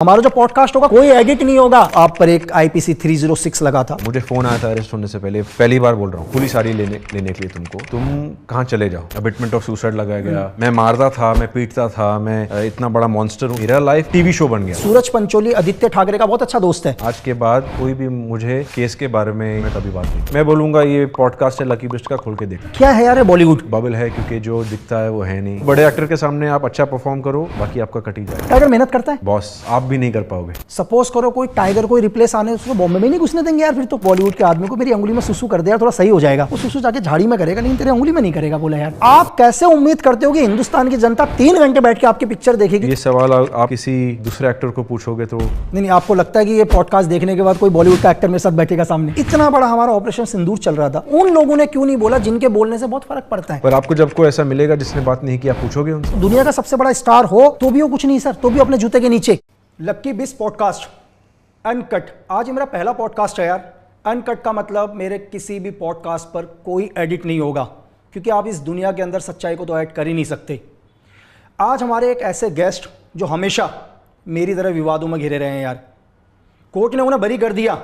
हमारा जो पॉडकास्ट होगा कोई एडिट नहीं होगा। आप पर एक IPC 306 लगा था। मुझे फोन आया था अरेस्ट होने से पहले, पहली बार बोल रहा हूँ, पुलिस आ रही लेने के लिए तुमको, तुम कहाँ चले जाओ। अबिटमेंट ऑफ सुसाइड लगाया गया, मैं मारता था, मैं पीटता था, मैं इतना बड़ा मॉन्स्टर हूँ। मेरा लाइफ टीवी शो बन गया। सूरज पंचोली आदित्य ठाकरे का बहुत अच्छा दोस्त है। आज के बाद कोई भी मुझे केस के बारे में मैं कभी बात नहीं, मैं बोलूंगा ये पॉडकास्ट है लकी बिस्ट का, खोल के देख। क्या है यार बॉलीवुड बबल है क्योंकि जो दिखता है वो है नहीं। बड़े एक्टर के सामने आप अच्छा परफॉर्म करो, बाकी आपका कटी जाए। टाइगर मेहनत करता है बॉस, आप भी नहीं कर पाओगे। सपोज करो कोई टाइगर कोई रिप्लेस आने उसको बॉम्बे में नहीं घुसने देंगे यार। फिर तो बॉलीवुड के आदमी को मेरी अंगुली में सुसु कर दे यार, थोड़ा सही हो जाएगा। वो सुसु जाके झाड़ी में करेगा लेकिन तेरे अंगुली में नहीं करेगा। बोला यार आप कैसे उम्मीद करते हो कि हिंदुस्तान की जनता 3 घंटे बैठ के आपकी पिक्चर देखेगी? ये सवाल आप किसी दूसरे एक्टर को पूछोगे तो नहीं, आपको लगता है कि ये पॉडकास्ट देखने के बाद कोई बॉलीवुड का एक्टर मेरे साथ बैठेगा सामने? इतना बड़ा हमारा ऑपरेशन सिंदूर चल रहा था, उन लोगों ने क्यों नहीं बोला जिनके बोलने से बहुत फर्क पड़ता है। पर आपको जब कोई ऐसा मिलेगा जिसने बात नहीं की, आप पूछोगे उनसे। दुनिया का सबसे बड़ा स्टार हो तो भी वो कुछ नहीं सर, तो भी अपने जूते के नीचे। लक्की बिस पॉडकास्ट अनकट, आज ये मेरा पहला पॉडकास्ट है यार। अनकट का मतलब मेरे किसी भी पॉडकास्ट पर कोई एडिट नहीं होगा, क्योंकि आप इस दुनिया के अंदर सच्चाई को तो ऐड कर ही नहीं सकते। आज हमारे एक ऐसे गेस्ट जो हमेशा मेरी तरह विवादों में घिरे रहे हैं यार। कोर्ट ने उन्हें बरी कर दिया,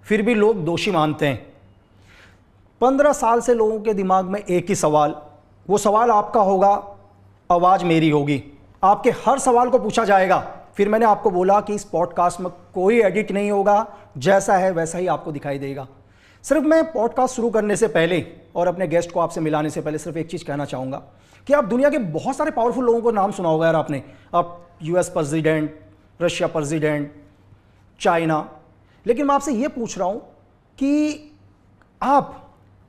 फिर भी लोग दोषी मानते हैं। 15 साल से लोगों के दिमाग में एक ही सवाल, वो सवाल आपका होगा, आवाज़ मेरी होगी, आपके हर सवाल को पूछा जाएगा। फिर मैंने आपको बोला कि इस पॉडकास्ट में कोई एडिट नहीं होगा, जैसा है वैसा ही आपको दिखाई देगा। सिर्फ मैं पॉडकास्ट शुरू करने से पहले और अपने गेस्ट को आपसे मिलाने से पहले सिर्फ एक चीज़ कहना चाहूँगा कि आप दुनिया के बहुत सारे पावरफुल लोगों को नाम सुना होगा यार आपने। आप US president, Russia president, China, लेकिन मैं आपसे ये पूछ रहा हूँ कि आप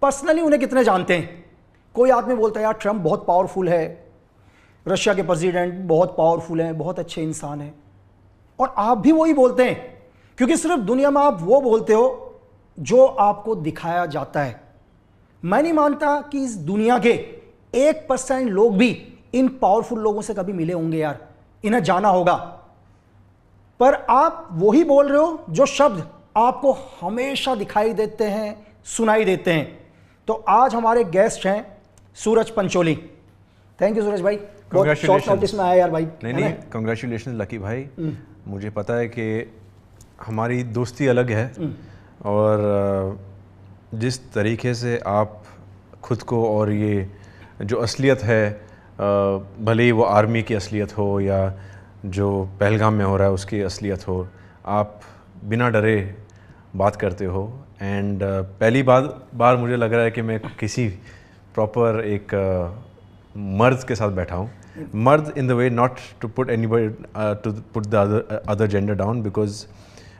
पर्सनली उन्हें कितने जानते हैं? कोई आदमी बोलता है यार ट्रंप बहुत पावरफुल है, रशिया के प्रेसिडेंट बहुत पावरफुल हैं, बहुत अच्छे इंसान हैं, और आप भी वही बोलते हैं, क्योंकि सिर्फ दुनिया में आप वो बोलते हो जो आपको दिखाया जाता है। मैं नहीं मानता कि इस दुनिया के 1% लोग भी इन पावरफुल लोगों से कभी मिले होंगे यार, इन्हें जाना होगा। पर आप वही बोल रहे हो जो शब्द आपको हमेशा दिखाई देते हैं, सुनाई देते हैं। तो आज हमारे गेस्ट हैं सूरज पंचोली। थैंक यू सूरज भाई, बहुत शॉर्ट नोटिस में आया यार भाई। नहीं, कंग्रेचुलेशन लकी भाई। मुझे पता है कि हमारी दोस्ती अलग है, और जिस तरीके से आप खुद को, और ये जो असलियत है, भले ही वो आर्मी की असलियत हो या जो पहलगाम में हो रहा है उसकी असलियत हो, आप बिना डरे बात करते हो। एंड पहली बार मुझे लग रहा है कि मैं किसी प्रॉपर एक मर्द के साथ बैठा हूँ। मर्द in the way not to put anybody to put the other gender down, because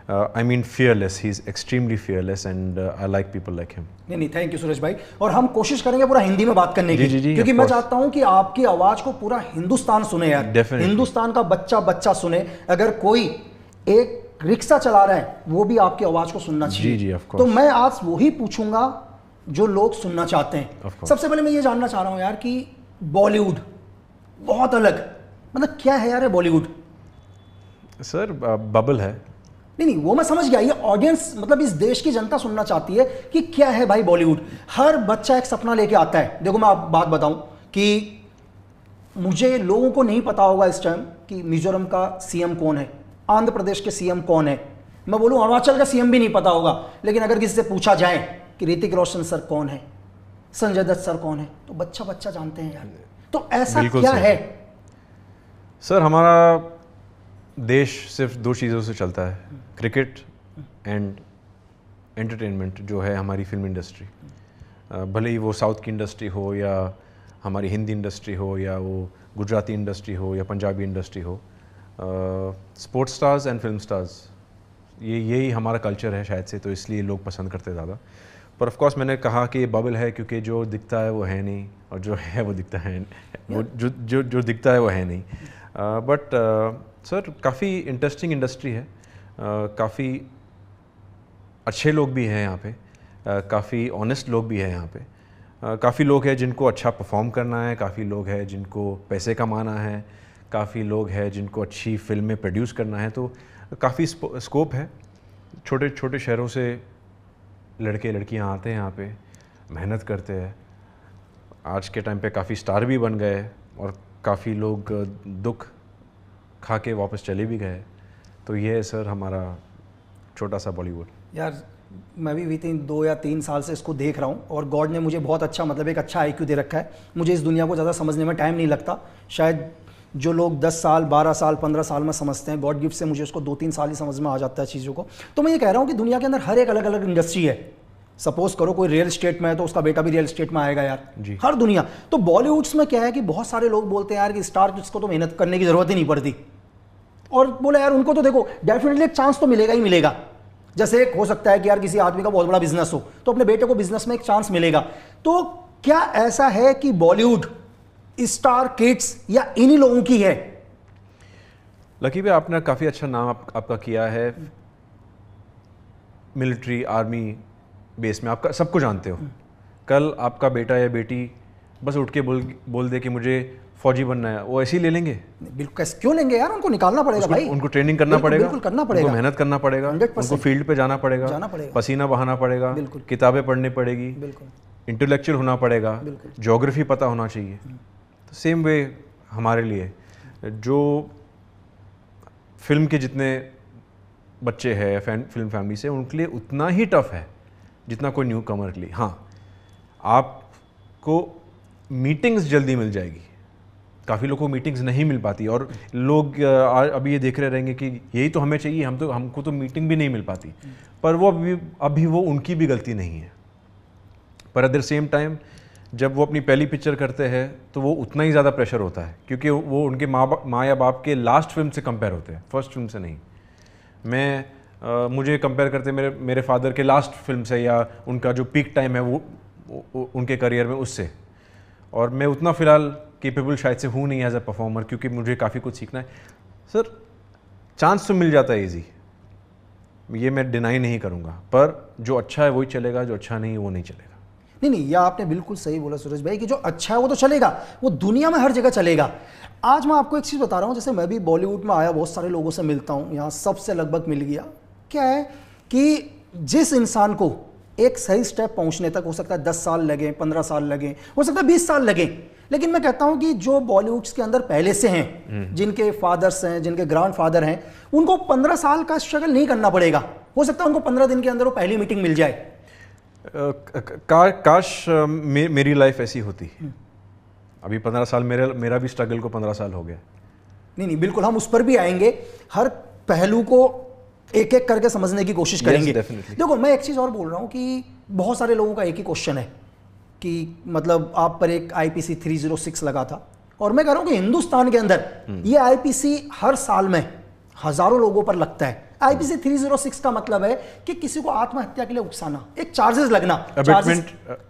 I mean fearless, he's extremely fearless and I like people like him. नहीं, थैंक यू सूरज भाई। और हम कोशिश करेंगे पूरा हिंदी में बात करने की, जी, क्योंकि मैं चाहता हूं कि आपकी आवाज को पूरा हिंदुस्तान सुने यार। Definitely. हिंदुस्तान का बच्चा सुने। अगर कोई एक रिक्शा चला रहा है वो भी आपकी आवाज को सुनना चाहिए। जी, of course. तो मैं आज वही पूछूंगा जो लोग सुनना चाहते हैं। सबसे पहले मैं ये जानना चाह रहा हूँ यार कि बॉलीवुड बहुत अलग, मतलब क्या है यार बॉलीवुड? सर बबल है। नहीं, वो मैं समझ गया। ये ऑडियंस, मतलब इस देश की जनता सुनना चाहती है कि क्या है भाई बॉलीवुड। हर बच्चा एक सपना लेके आता है। देखो मैं आप बात बताऊं कि मुझे लोगों को नहीं पता होगा इस टाइम कि मिजोरम का CM कौन है, आंध्र प्रदेश के CM कौन है। मैं बोलूं अरुणाचल का CM भी नहीं पता होगा, लेकिन अगर किसी से पूछा जाए कि ऋतिक रोशन सर कौन है, संजय दत्त सर कौन है, तो बच्चा जानते हैं यार। तो ऐसा क्या है? सर हमारा देश सिर्फ 2 चीज़ों से चलता है, क्रिकेट एंड एंटरटेनमेंट, जो है हमारी फिल्म इंडस्ट्री। भले ही वो साउथ की इंडस्ट्री हो या हमारी हिंदी इंडस्ट्री हो या वो गुजराती इंडस्ट्री हो या पंजाबी इंडस्ट्री हो, sports stars and film stars, यही हमारा कल्चर है शायद से, तो इसलिए लोग पसंद करते ज़्यादा। पर ऑफ कोर्स मैंने कहा कि बबल है क्योंकि जो दिखता है वो है नहीं, और जो है वो दिखता है, वो जो दिखता है वो है नहीं। बट सर काफ़ी इंटरेस्टिंग इंडस्ट्री है, काफ़ी अच्छे लोग भी हैं यहाँ पे, काफ़ी ऑनेस्ट लोग भी हैं यहाँ पे, काफ़ी लोग हैं जिनको अच्छा परफॉर्म करना है, काफ़ी लोग हैं जिनको पैसे कमाना है, काफ़ी लोग हैं जिनको अच्छी फिल्में प्रोड्यूस करना है। तो काफ़ी स्कोप है। छोटे छोटे शहरों से लड़के लड़कियाँ आते हैं यहाँ पे, मेहनत करते हैं, आज के टाइम पे काफ़ी स्टार भी बन गए, और काफ़ी लोग दुख खा के वापस चले भी गए। तो ये है सर हमारा छोटा सा बॉलीवुड। यार मैं भी विथिन 2 या 3 साल से इसको देख रहा हूँ और गॉड ने मुझे बहुत अच्छा मतलब एक अच्छा IQ दे रखा है। मुझे इस दुनिया को ज़्यादा समझने में टाइम नहीं लगता। शायद जो लोग 10 साल 12 साल 15 साल में समझते हैं, गॉड गिफ्ट से मुझे उसको 2-3 साल ही समझ में आ जाता है चीज़ों को। तो मैं ये कह रहा हूँ कि दुनिया के अंदर हर एक अलग अलग इंडस्ट्री है। सपोज करो कोई रियल एस्टेट में है तो उसका बेटा भी रियल एस्टेट में आएगा यार जी। हर दुनिया। तो बॉलीवुड्स में क्या है कि बहुत सारे लोग बोलते हैं यार कि स्टार किड्स को तो मेहनत करने की ज़रूरत ही नहीं पड़ती, और बोले यार उनको तो देखो डेफिनेटली एक चांस तो मिलेगा ही मिलेगा। जैसे एक हो सकता है कि यार किसी आदमी का बहुत बड़ा बिजनेस हो तो अपने बेटे को बिजनेस में एक चांस मिलेगा। तो क्या ऐसा है कि बॉलीवुड स्टार किड्स या इन्हीं लोगों की है? लकी भाई आपने काफ़ी अच्छा नाम आपका किया है, मिलिट्री आर्मी बेस में आपका सबको जानते हो। कल आपका बेटा या बेटी बस उठ के बोल दे कि मुझे फौजी बनना है, वो ऐसे ही ले लेंगे? बिल्कुल, क्यों लेंगे यार, उनको निकालना पड़ेगा भाई, उनको ट्रेनिंग करना पड़ेगा, बिल्कुल करना पड़ेगा, उनको मेहनत करना पड़ेगा, 100%। उनको फील्ड पे जाना पड़ेगा, पसीना बहाना पड़ेगा, किताबें पढ़नी पड़ेगी, इंटेलेक्चुअल होना पड़ेगा, ज्योग्राफी पता होना चाहिए। तो सेम वे हमारे लिए जो फिल्म के जितने बच्चे हैं फिल्म फैमिली से, उनके लिए उतना ही टफ है जितना कोई न्यू कमर के लिए। हाँ, आपको मीटिंग्स जल्दी मिल जाएगी, काफ़ी लोगों को मीटिंग्स नहीं मिल पाती, और लोग अभी ये देख रहे रहेंगे कि यही तो हमें चाहिए, हमको तो मीटिंग भी नहीं मिल पाती। पर वो अभी वो उनकी भी गलती नहीं है। पर एट द सेम टाइम जब वो अपनी पहली पिक्चर करते हैं तो वो उतना ही ज़्यादा प्रेशर होता है, क्योंकि वो उनके माँ या बाप के लास्ट फिल्म से कंपेयर होते हैं, फर्स्ट फिल्म से नहीं। मुझे कंपेयर करते मेरे फादर के लास्ट फिल्म से, या उनका जो पीक टाइम है वो उनके करियर में उससे, और मैं उतना फ़िलहाल केपेबल शायद से हूँ नहीं एज अ परफॉर्मर, क्योंकि मुझे काफ़ी कुछ सीखना है। सर चांस तो मिल जाता है इजी, ये मैं डिनाई नहीं करूँगा, पर जो अच्छा है वही चलेगा, जो अच्छा नहीं है वो नहीं चलेगा। नहीं, यह आपने बिल्कुल सही बोला सूरज भाई कि जो अच्छा है वो तो चलेगा, वो दुनिया में हर जगह चलेगा। आज मैं आपको एक चीज़ बता रहा हूँ, जैसे मैं भी बॉलीवुड में आया, बहुत सारे लोगों से मिलता हूँ, यहाँ सबसे लगभग मिल गया। क्या है कि जिस इंसान को एक सही स्टेप पहुँचने तक हो सकता है 10 साल लगे, 15 साल लगे, हो सकता है 20 साल लगे, लेकिन मैं कहता हूँ कि जो बॉलीवुड्स के अंदर पहले से हैं, जिनके फादर्स हैं, जिनके ग्रैंड फादर हैं, उनको 15 साल का स्ट्रगल नहीं करना पड़ेगा। हो सकता है उनको 15 दिन के अंदर वो पहली मीटिंग मिल जाए। काश मेरी लाइफ ऐसी होती। अभी 15 साल मेरा भी स्ट्रगल को 15 साल हो गया। नहीं, बिल्कुल हम उस पर भी आएंगे, हर पहलू को एक एक करके समझने की कोशिश करेंगे। देखो, मैं एक चीज़ और बोल रहा हूँ कि बहुत सारे लोगों का एक ही क्वेश्चन है कि मतलब आप पर एक IPC 306 लगा था, और मैं कह रहा हूँ कि हिंदुस्तान के अंदर ये IPC हर साल में हजारों लोगों पर लगता है। IPC 306 का मतलब है कि किसी को आत्महत्या के लिए उकसाना, एक चार्जेस लगना।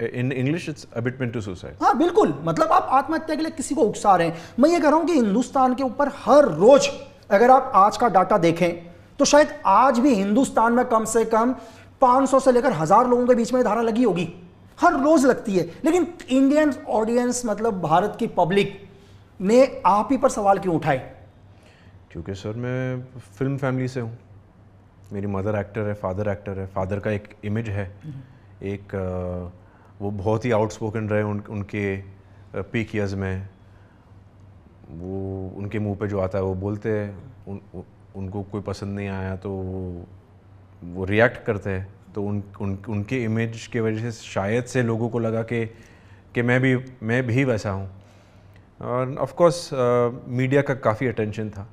In English it's abetment to suicide. हाँ बिल्कुल, मतलब आप आत्महत्या के लिए किसी को उकसा रहे हैं। मैं ये कह रहा हूं कि हिंदुस्तान के ऊपर हर रोज, अगर आप आज का डाटा देखें तो शायद आज भी हिंदुस्तान में कम से कम 500 से लेकर 1000 लोगों के बीच में धारा लगी होगी, हर रोज लगती है। लेकिन इंडियन ऑडियंस, मतलब भारत की पब्लिक ने आप ही पर सवाल क्यों उठाए? क्योंकि सर मैं फिल्म फैमिली से हूँ, मेरी मदर एक्टर है, फादर एक्टर है, फादर का एक इमेज है, एक वो बहुत ही आउटस्पोकन रहे उनके पीक ईयर्स में, वो उनके मुंह पे जो आता है वो बोलते हैं, उनको कोई पसंद नहीं आया तो वो रिएक्ट करते हैं। तो उनके इमेज के वजह से शायद से लोगों को लगा कि मैं भी वैसा हूँ। और ऑफ कोर्स मीडिया का काफ़ी अटेंशन था।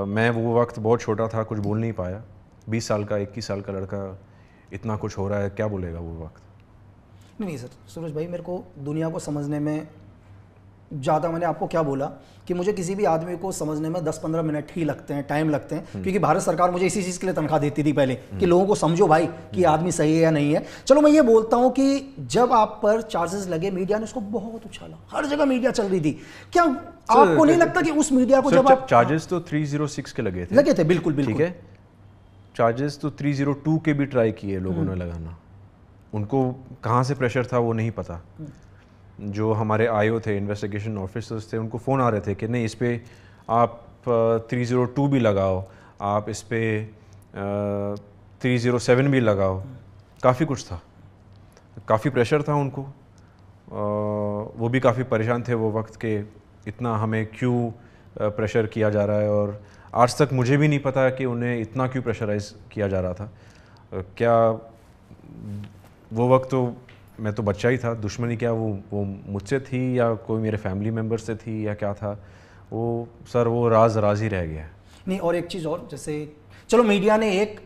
मैं वो वक्त बहुत छोटा था, कुछ बोल नहीं पाया। 20 साल का 21 साल का लड़का, इतना कुछ हो रहा है, क्या बोलेगा वो वक्त? नहीं सर, सूरज भाई मेरे को दुनिया को समझने में ज़्यादा, मैंने आपको क्या बोला कि मुझे किसी भी आदमी को समझने में 10-15 मिनट ही लगते हैं, टाइम लगते हैं, क्योंकि भारत सरकार मुझे इसी चीज़ के लिए तनख्वाह देती थी पहले कि लोगों को समझो भाई कि आदमी सही है या नहीं है। चलो मैं ये बोलता हूँ कि जब आप पर चार्जेस लगे, मीडिया ने उसको बहुत उछाला, हर जगह मीडिया चल रही थी। क्या आपको नहीं लगता कि उस मीडिया को जब आप चार्जेस तो 306 के लगे थे, बिल्कुल ठीक है, चार्जेस तो 302 के भी ट्राई किए लोगों ने लगाना, उनको कहाँ से प्रेशर था वो नहीं पता। जो हमारे आईओ थे, इन्वेस्टिगेशन ऑफिसर्स थे, उनको फ़ोन आ रहे थे कि नहीं इस पर आप 302 भी लगाओ, आप इस पर 307 भी लगाओ, काफ़ी कुछ था, काफ़ी प्रेशर था उनको। वो भी काफ़ी परेशान थे वो वक्त के, इतना हमें क्यों प्रेशर किया जा रहा है, और आज तक मुझे भी नहीं पता कि उन्हें इतना क्यों प्रेशराइज किया जा रहा था। क्या वो वक्त तो मैं तो बच्चा ही था, दुश्मनी क्या वो मुझसे थी या कोई मेरे फैमिली मेम्बर से थी या क्या था, वो सर वो राज ही रह गया है। नहीं, और एक चीज़ और, जैसे चलो मीडिया ने एक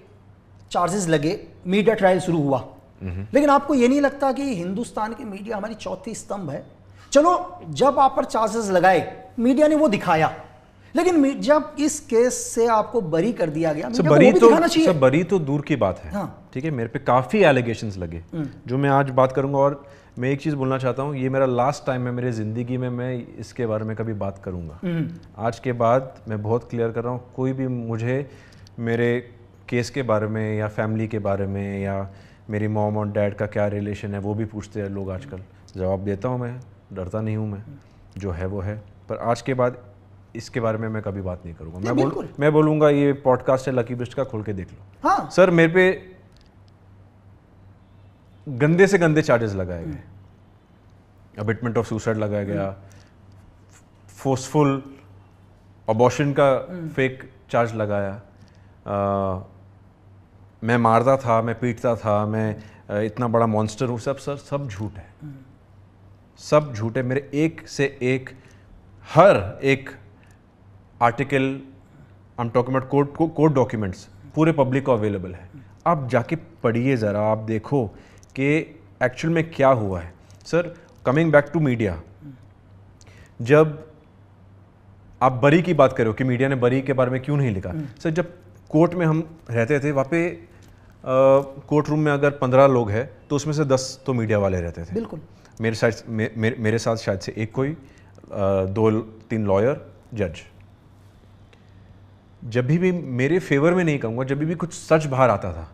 चार्जेस लगे, मीडिया ट्रायल शुरू हुआ, लेकिन आपको ये नहीं लगता कि हिंदुस्तान की मीडिया हमारी चौथी स्तंभ है? चलो जब आप पर चार्जेस लगाए मीडिया ने वो दिखाया, लेकिन जब इस केस से आपको बरी कर दिया गया, मीडिया को वो भी दिखाना चाहिए। बरी तो दूर की बात है। हाँ। ठीक है, मेरे पे काफ़ी एलिगेशंस लगे जो मैं आज बात करूंगा। और मैं एक चीज़ बोलना चाहता हूँ, ये मेरा लास्ट टाइम है मेरे ज़िंदगी में मैं इसके बारे में कभी बात करूँगा। आज के बाद मैं बहुत क्लियर कर रहा हूँ, कोई भी मुझे मेरे केस के बारे में या फैमिली के बारे में या मेरी मॉम और डैड का क्या रिलेशन है वो भी पूछते हैं लोग आजकल। जवाब देता हूँ, मैं डरता नहीं हूँ, मैं जो है वो है। पर आज के बाद इसके बारे में मैं कभी बात नहीं करूँगा। मैं बोलूँगा ये पॉडकास्ट है लकी बिस्ट का, खोल के देख लो। हाँ। सर मेरे पे गंदे से गंदे चार्जेस लगाए गए, अबिटमेंट ऑफ सुसाइड लगाया गया, फोर्सफुल अबॉर्शन का फेक चार्ज लगाया, मैं मारता था, मैं पीटता था, मैं इतना बड़ा मॉन्स्टर हूँ, सब झूठ है, सब झूठ है। मेरे एक से एक हर एक article, I am talking about court documents, पूरे पब्लिक को अवेलेबल है। आप जाके पढ़िए ज़रा, आप देखो कि एक्चुअल में क्या हुआ है। Sir coming back to media, जब आप बरी की बात करो कि मीडिया ने बरी के बारे में क्यों नहीं लिखा, सर जब कोर्ट में हम रहते थे वहाँ पे कोर्ट रूम में अगर 15 लोग हैं तो उसमें से 10 तो मीडिया वाले रहते थे। बिल्कुल। मेरे साथ शायद से एक कोई 2-3 लॉयर, जज। जब भी मेरे फेवर में नहीं कहूँगा, जब भी कुछ सच बाहर आता था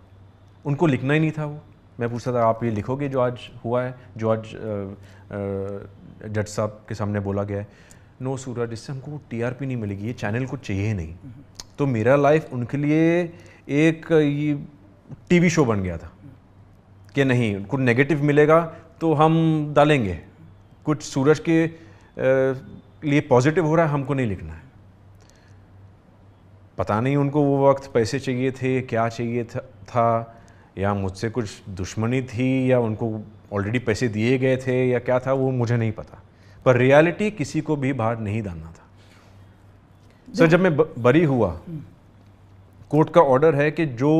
उनको लिखना ही नहीं था। वो मैं पूछता था आप ये लिखोगे जो आज हुआ है, जो आज जज साहब के सामने बोला गया है? नो सूरज, इससे हमको टीआरपी नहीं मिलेगी, ये चैनल को चाहिए नहीं। तो मेरा लाइफ उनके लिए एक ये टीवी शो बन गया था कि नहीं, कुछ नेगेटिव मिलेगा तो हम डालेंगे, कुछ सूरज के लिए पॉजिटिव हो रहा है हमको नहीं लिखना है। पता नहीं उनको वो वक्त पैसे चाहिए थे, क्या चाहिए था, या मुझसे कुछ दुश्मनी थी, या उनको ऑलरेडी पैसे दिए गए थे, या क्या था वो मुझे नहीं पता। पर रियलिटी किसी को भी बाहर नहीं डालना था। सर जब मैं बरी हुआ, कोर्ट का ऑर्डर है कि जो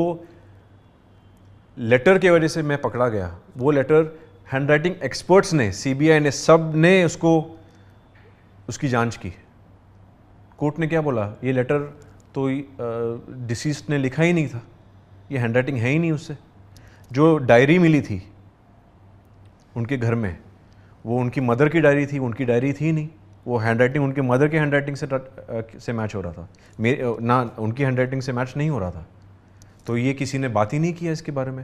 लेटर की वजह से मैं पकड़ा गया, वो लेटर हैंडराइटिंग एक्सपर्ट्स ने, सीबीआई ने, सब ने उसकी जांच की। कोर्ट ने क्या बोला, ये लेटर तो डिसीज्ड ने लिखा ही नहीं था, ये हैंडराइटिंग है ही नहीं उससे। जो डायरी मिली थी उनके घर में, वो उनकी मदर की डायरी थी, उनकी डायरी थी नहीं। वो हैंडराइटिंग उनके मदर के हैंडराइटिंग से मैच हो रहा था, मेरे ना उनकी हैंडराइटिंग से मैच नहीं हो रहा था। तो ये किसी ने बात ही नहीं किया इसके बारे में।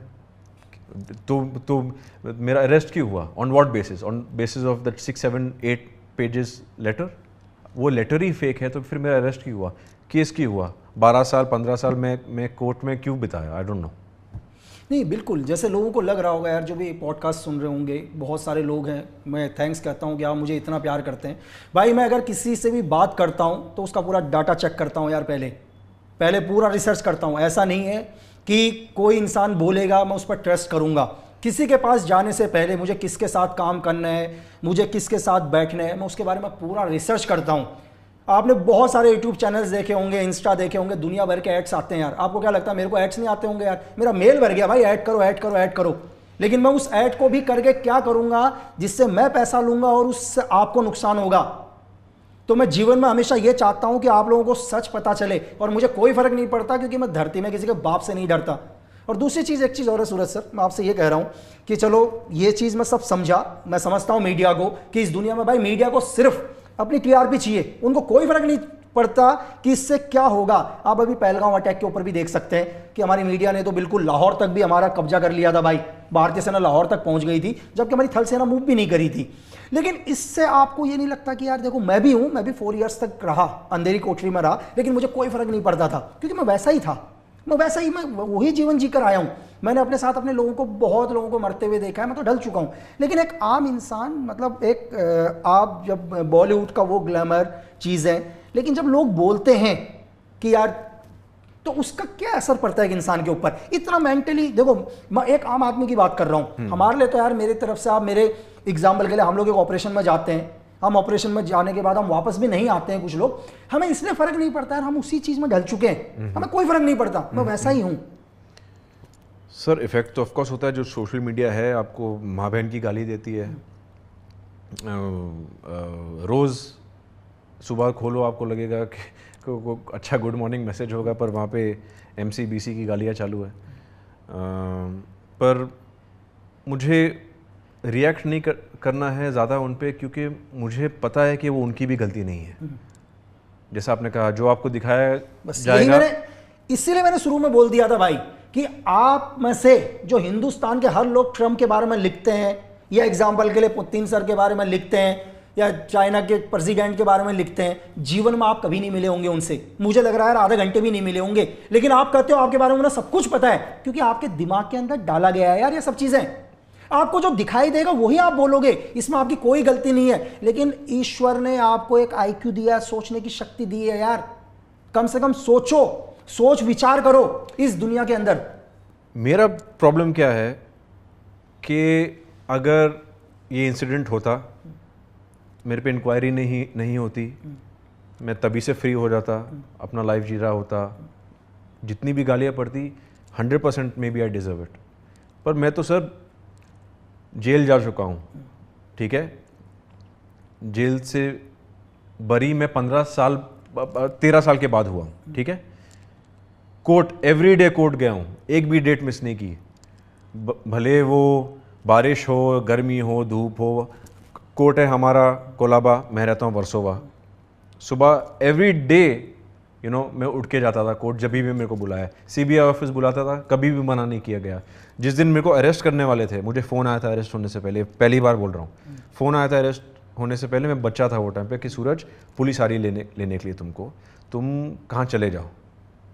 तो मेरा अरेस्ट क्यों हुआ? On what basis? On basis of that 6-7-8 pages letter. वो लेटर ही फेक है तो फिर मेरा अरेस्ट क्यों हुआ? केस क्यों हुआ? 12 साल 15 साल मैं कोर्ट में क्यों बिताया? I don't know. नहीं बिल्कुल, जैसे लोगों को लग रहा होगा यार, जो भी पॉडकास्ट सुन रहे होंगे, बहुत सारे लोग हैं, मैं थैंक्स कहता हूँ कि आप मुझे इतना प्यार करते हैं। भाई मैं अगर किसी से भी बात करता हूँ तो उसका पूरा डाटा चेक करता हूँ यार, पहले पूरा रिसर्च करता हूँ। ऐसा नहीं है कि कोई इंसान बोलेगा मैं उस पर ट्रस्ट करूँगा। किसी के पास जाने से पहले मुझे किसके साथ काम करना है, मुझे किसके साथ बैठना है, मैं उसके बारे में पूरा रिसर्च करता हूँ। आपने बहुत सारे यूट्यूब चैनल्स देखे होंगे, इंस्टा देखे होंगे, दुनिया भर के एड्स आते हैं यार। आपको क्या लगता है मेरे को एड्स नहीं आते होंगे यार? मेरा मेल भर गया भाई, ऐड करो ऐड करो ऐड करो। लेकिन मैं उस ऐड को भी करके क्या करूंगा जिससे मैं पैसा लूंगा और उससे आपको नुकसान होगा। तो मैं जीवन में हमेशा ये चाहता हूं कि आप लोगों को सच पता चले, और मुझे कोई फर्क नहीं पड़ता क्योंकि मैं धरती में किसी के बाप से नहीं डरता। और दूसरी चीज़, एक चीज़ और है सूरज सर, मैं आपसे ये कह रहा हूँ कि चलो ये चीज़ मैं सब समझा, मैं समझता हूँ मीडिया को कि इस दुनिया में भाई मीडिया को सिर्फ अपनी टीआरपी चाहिए, उनको कोई फर्क नहीं पड़ता कि इससे क्या होगा। आप अभी पहलगांव अटैक के ऊपर भी देख सकते हैं कि हमारी मीडिया ने तो बिल्कुल लाहौर तक भी हमारा कब्जा कर लिया था भाई, भारतीय सेना लाहौर तक पहुंच गई थी, जबकि हमारी थल सेना मूव भी नहीं करी थी। लेकिन इससे आपको ये नहीं लगता कि यार देखो मैं भी हूं, मैं भी 4 ईयर्स तक रहा, अंधेरी कोठरी में रहा, लेकिन मुझे कोई फर्क नहीं पड़ता था क्योंकि मैं वैसा ही था, मैं वही जीवन जीकर आया हूं। मैंने अपने साथ अपने लोगों को, बहुत लोगों को मरते हुए देखा है, मैं तो ढल चुका हूं। लेकिन एक आम इंसान, मतलब एक आप जब बॉलीवुड का वो ग्लैमर चीज़ है, लेकिन जब लोग बोलते हैं कि यार, तो उसका क्या असर पड़ता है कि इंसान के ऊपर इतना मेंटली। देखो मैं एक आम आदमी की बात कर रहा हूँ, हमारे लिए तो यार मेरी तरफ से, आप मेरे एग्जाम्पल के लिए, हम लोग एक ऑपरेशन में जाते हैं, हम ऑपरेशन में जाने के बाद हम वापस भी नहीं आते हैं कुछ लोग, हमें इसलिए फर्क नहीं पड़ता है, हम उसी चीज में ढल चुके हैं, हमें कोई फर्क नहीं पड़ता, मैं वैसा ही हूँ। सर इफेक्ट तो ऑफकोर्स होता है, जो सोशल मीडिया है आपको माँ बहन की गाली देती है, रोज़ सुबह खोलो आपको लगेगा कि को अच्छा गुड मॉर्निंग मैसेज होगा, पर वहाँ पे MCBC की गालियाँ चालू है। पर मुझे रिएक्ट नहीं करना है ज़्यादा उन पे, क्योंकि मुझे पता है कि वो उनकी भी गलती नहीं है। जैसा आपने कहा, जो आपको दिखाया बस जाएगा, इसीलिए मैंने शुरू में बोल दिया था भाई कि आप में से जो हिंदुस्तान के हर लोग ट्रम्प के बारे में लिखते हैं, या एग्जाम्पल के लिए पुतिन सर के बारे में लिखते हैं, या चाइना के प्रेसिडेंट के बारे में लिखते हैं, जीवन में आप कभी नहीं मिले होंगे उनसे, मुझे लग रहा है आधे घंटे भी नहीं मिले होंगे, लेकिन आप कहते हो आपके बारे में उन्हें सब कुछ पता है, क्योंकि आपके दिमाग के अंदर डाला गया है यार ये सब चीजें। आपको जो दिखाई देगा वही आप बोलोगे, इसमें आपकी कोई गलती नहीं है, लेकिन ईश्वर ने आपको एक IQ दिया, सोचने की शक्ति दी है यार, कम से कम सोचो, सोच विचार करो इस दुनिया के अंदर। मेरा प्रॉब्लम क्या है कि अगर ये इंसिडेंट होता, मेरे पे इंक्वायरी नहीं होती, मैं तभी से फ्री हो जाता, अपना लाइफ जी रहा होता, जितनी भी गालियाँ पड़ती 100% maybe I deserve it. पर मैं तो सर जेल जा चुका हूँ, ठीक है, जेल से बरी मैं 13 साल के बाद हुआ हूँ, ठीक है। कोर्ट, एवरीडे कोर्ट गया हूँ, एक भी डेट मिस नहीं की, भले वो बारिश हो, गर्मी हो, धूप हो। कोर्ट है हमारा कोलाबा, मैं रहता हूँ वर्सोवा। सुबह एवरी डे मैं उठ के जाता था कोर्ट, जब भी मेरे को बुलाया, CBI ऑफिस बुलाता था, कभी भी मना नहीं किया गया। जिस दिन मेरे को अरेस्ट करने वाले थे, मुझे फ़ोन आया था अरेस्ट होने से पहले, पहली बार बोल रहा हूँ, फ़ोन आया था अरेस्ट होने से पहले, मैं बच्चा था वो टाइम पे, कि सूरज पुलिस आ रही लेने के लिए तुमको, तुम कहाँ चले जाओ।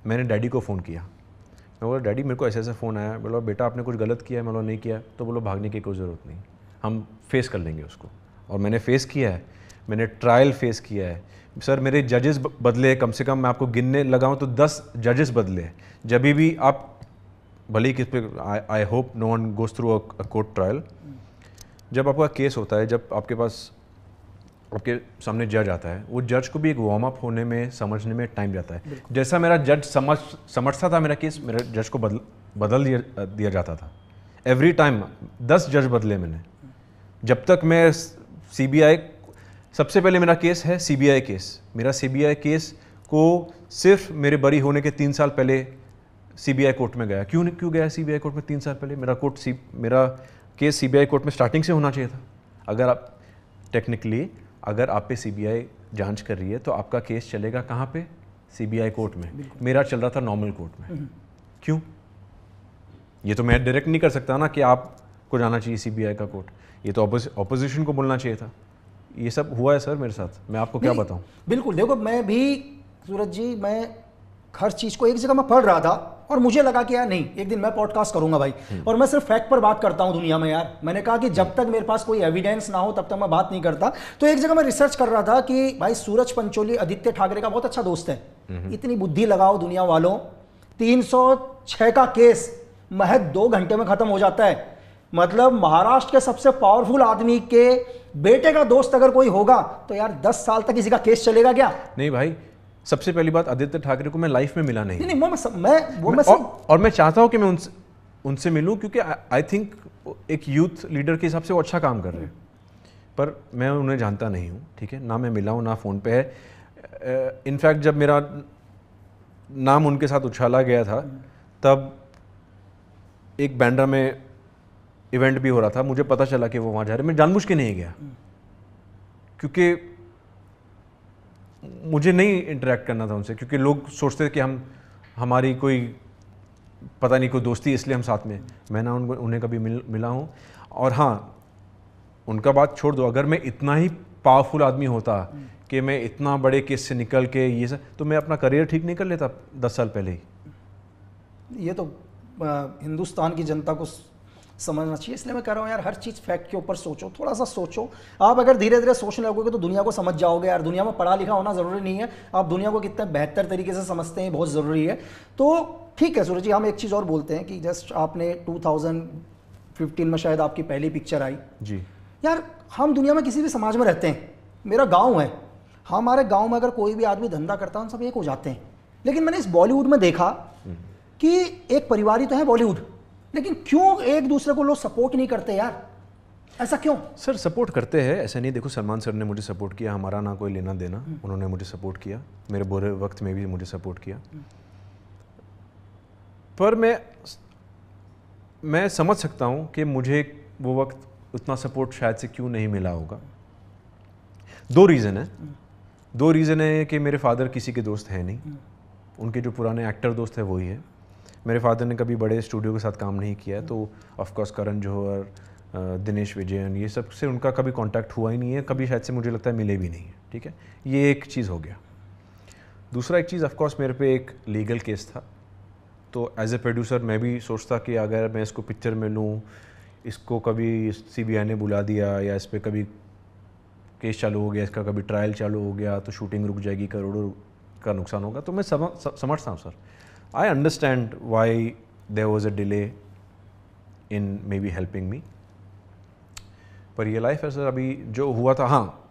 मैंने डैडी को फ़ोन किया, मैं बोला डैडी मेरे को ऐसे फ़ोन आया। बोला बेटा आपने कुछ गलत किया है? मैं बोला नहीं किया। तो बोलो भागने की कोई ज़रूरत नहीं, हम फेस कर लेंगे उसको। और मैंने फेस किया है, मैंने ट्रायल फेस किया है सर। मेरे जजेस बदले, कम से कम मैं आपको गिनने लगाऊं तो 10 जजेस बदले। जब भी आप भले ही किस पे, I hope no one goes through a court trial, जब आपका केस होता है, जब आपके पास आपके सामने जज आता है, वो जज को भी एक वार्म अप होने में, समझने में टाइम जाता है। जैसा मेरा जज समझता था मेरा केस, मेरे जज को बदल दिया जाता था। एवरी टाइम 10 जज बदले मैंने। जब तक मैं CBI, सबसे पहले मेरा केस है CBI केस। मेरा CBI केस को सिर्फ मेरे बरी होने के 3 साल पहले CBI कोर्ट में गया। क्यों गया CBI कोर्ट में 3 साल पहले? मेरा केस CBI कोर्ट में स्टार्टिंग से होना चाहिए था। अगर आप टेक्निकली, अगर आप पे CBI जांच कर रही है तो आपका केस चलेगा कहाँ पे? CBI कोर्ट में। मेरा चल रहा था नॉर्मल कोर्ट में। क्यों? ये तो मैं डायरेक्ट नहीं कर सकता ना कि आपको जाना चाहिए CBI का कोर्ट, ये तो ऑपोजिशन को बोलना चाहिए था। ये सब हुआ है सर मेरे साथ, मैं आपको क्या बताऊं। बिल्कुल, देखो मैं भी सूरज जी, मैं हर चीज़ को एक जगह मैं पढ़ रहा था और मुझे लगा कि यार नहीं, एक दिन मैं पॉडकास्ट करूंगा भाई, और मैं सिर्फ फैक्ट पर बात करता हूं दुनिया में यार। मैंने कहा कि जब तक मेरे पास कोई एविडेंस ना हो तब तक मैं बात नहीं करता। तो एक जगह मैं रिसर्च कर रहा था कि भाई सूरज पंचोली आदित्य ठाकरे का बहुत अच्छा दोस्त है। इतनी बुद्धि लगाओ दुनिया वालों, 306 का केस महज 2 घंटे में खत्म हो जाता है। मतलब महाराष्ट्र के सबसे पावरफुल आदमी के बेटे का दोस्त अगर कोई होगा तो यार 10 साल तक किसी का केस चलेगा क्या? नहीं भाई, सबसे पहली बात, आदित्य ठाकरे को मैं लाइफ में मिला नहीं। और मैं चाहता हूं कि मैं उनसे मिलूं, क्योंकि आई थिंक एक यूथ लीडर के हिसाब से वो अच्छा काम कर रहे हैं, पर मैं उन्हें जानता नहीं हूं, ठीक है ना, मैं मिला हूं ना फ़ोन पे है। इनफैक्ट जब मेरा नाम उनके साथ उछाला गया था, तब एक बैंड्रा में इवेंट भी हो रहा था, मुझे पता चला कि वो वहाँ जा रहे, मैं जानबूझ के नहीं गया, क्योंकि मुझे नहीं इंटरेक्ट करना था उनसे, क्योंकि लोग सोचते थे कि हमारी कोई पता नहीं कोई दोस्ती, इसलिए हम साथ में। मैं ना उन्हें कभी मिला हूँ। और हाँ, उनका बात छोड़ दो, अगर मैं इतना ही पावरफुल आदमी होता कि मैं इतना बड़े केस से निकल के ये सब, तो मैं अपना करियर ठीक नहीं कर लेता 10 साल पहले ही। ये तो हिंदुस्तान की जनता को समझना चाहिए। इसलिए मैं कह रहा हूँ यार, हर चीज़ फैक्ट के ऊपर सोचो, थोड़ा सा सोचो। आप अगर धीरे धीरे सोचने लगोगे तो दुनिया को समझ जाओगे यार। दुनिया में पढ़ा लिखा होना ज़रूरी नहीं है, आप दुनिया को कितने बेहतर तरीके से समझते हैं बहुत ज़रूरी है। तो ठीक है सूरज जी, हम एक चीज़ और बोलते हैं कि जस्ट आपने 2015 में शायद आपकी पहली पिक्चर आई जी। यार। हम दुनिया में किसी भी समाज में रहते हैं, मेरा गाँव है, हमारे गाँव में अगर कोई भी आदमी धंधा करता है हम सब एक हो जाते हैं। लेकिन मैंने इस बॉलीवुड में देखा कि एक परिवार ही तो है बॉलीवुड, लेकिन क्यों एक दूसरे को लोग सपोर्ट नहीं करते यार, ऐसा क्यों? सर सपोर्ट करते हैं, ऐसा नहीं। देखो सलमान सर ने मुझे सपोर्ट किया, हमारा ना कोई लेना देना, उन्होंने मुझे सपोर्ट किया, मेरे बुरे वक्त में भी मुझे सपोर्ट किया। पर मैं समझ सकता हूँ कि मुझे वो वक्त उतना सपोर्ट शायद से क्यों नहीं मिला होगा। दो रीज़न है कि मेरे फादर किसी के दोस्त हैं नहीं, उनके जो पुराने एक्टर दोस्त हैं वही है। मेरे फादर ने कभी बड़े स्टूडियो के साथ काम नहीं किया है, तो ऑफकोर्स करण जौहर, दिनेश विजयन, ये सब से उनका कभी कांटेक्ट हुआ ही नहीं है, कभी शायद से मुझे लगता है मिले भी नहीं है। ठीक है, ये एक चीज़ हो गया। दूसरा एक चीज़, ऑफकोर्स मेरे पे एक लीगल केस था, तो एज ए प्रोड्यूसर मैं भी सोचता कि अगर मैं इसको पिक्चर में लूँ, इसको कभी CBI ने बुला दिया या इस पर कभी केस चालू हो गया, इसका कभी ट्रायल चालू हो गया तो शूटिंग रुक जाएगी, करोड़ों का नुकसान होगा। तो मैं समझता हूँ sir, I understand why there was a delay in maybe helping me, पर ये लाइफ है सर। अभी जो हुआ था, हाँ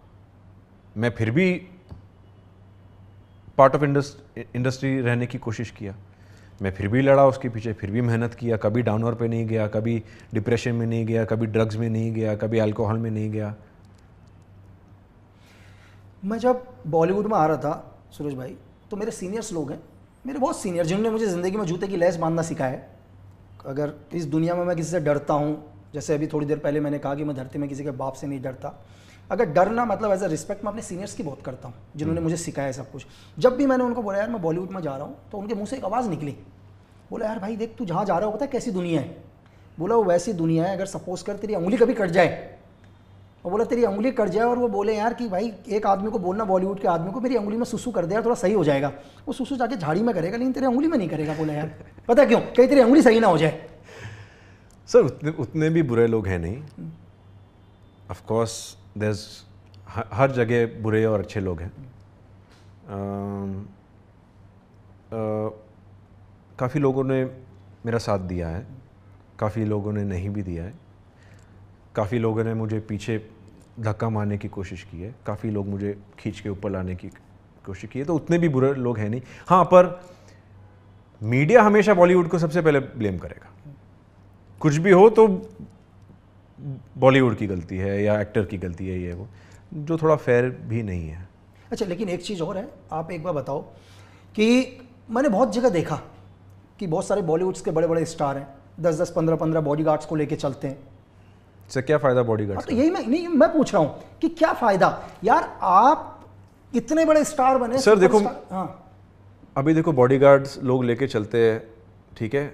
मैं फिर भी पार्ट ऑफ इंडस्ट्री रहने की कोशिश किया, मैं फिर भी लड़ा उसके पीछे, फिर भी मेहनत किया, कभी डाउनर पे नहीं गया, कभी डिप्रेशन में नहीं गया, कभी ड्रग्स में नहीं गया, कभी अल्कोहल में नहीं गया। मैं जब बॉलीवुड में आ रहा था सूरज भाई, तो मेरे सीनियर्स लोग हैं, मेरे बहुत सीनियर, जिन्होंने मुझे ज़िंदगी में जूते की लेस बांधना सिखाया है। अगर इस दुनिया में मैं किसी से डरता हूँ, जैसे अभी थोड़ी देर पहले मैंने कहा कि मैं धरती में किसी के बाप से नहीं डरता, अगर डरना मतलब एज अ रिस्पेक्ट मैं अपने सीनियर्स की बहुत करता हूँ, जिन्होंने मुझे सिखाया सब कुछ। जब भी मैंने उनको बोला यार मैं बॉलीवुड में जा रहा हूँ, तो उनके मुँह से एक आवाज़ निकली, बोला यार भाई देख, तू जहाँ जा रहा हो पता है कैसी दुनिया है? बोला वो वैसी दुनिया है, अगर सपोज कर तेरी उंगली कभी कट जाए, और बोला तेरी उंगली कट जाए और वो बोले यार कि भाई एक आदमी को बोलना, बॉलीवुड के आदमी को, मेरी उंगली में सुसु कर दे यार, थोड़ा सही हो जाएगा। वो सुसु जाके झाड़ी में करेगा, लेकिन तेरी उंगली में नहीं करेगा। बोला यार पता क्यों? कहीं तेरी उंगली सही ना हो जाए। सर उतने भी बुरे लोग हैं नहीं, ऑफ कोर्स देयर हर जगह बुरे और अच्छे लोग हैं। काफ़ी लोगों ने मेरा साथ दिया है, काफ़ी लोगों ने नहीं भी दिया है, काफ़ी लोगों ने मुझे पीछे धक्का मारने की कोशिश की है, काफ़ी लोग मुझे खींच के ऊपर लाने की कोशिश की है, तो उतने भी बुरे लोग हैं नहीं। हाँ, पर मीडिया हमेशा बॉलीवुड को सबसे पहले ब्लेम करेगा, कुछ भी हो तो बॉलीवुड की गलती है या एक्टर की गलती है, ये वो, जो थोड़ा फेयर भी नहीं है। अच्छा, लेकिन एक चीज़ और है, आप एक बार बताओ कि मैंने बहुत जगह देखा कि बहुत सारे बॉलीवुड्स के बड़े बड़े स्टार हैं, 10-10, 15-15 बॉडीगार्ड्स को लेके चलते हैं। इससे क्या फ़ायदा बॉडीगार्ड्स तो यही मैं पूछ रहा हूँ कि क्या फ़ायदा यार, आप इतने बड़े स्टार बने। सर देखो, हाँ, अभी देखो बॉडीगार्ड्स लोग लेके चलते हैं, ठीक है,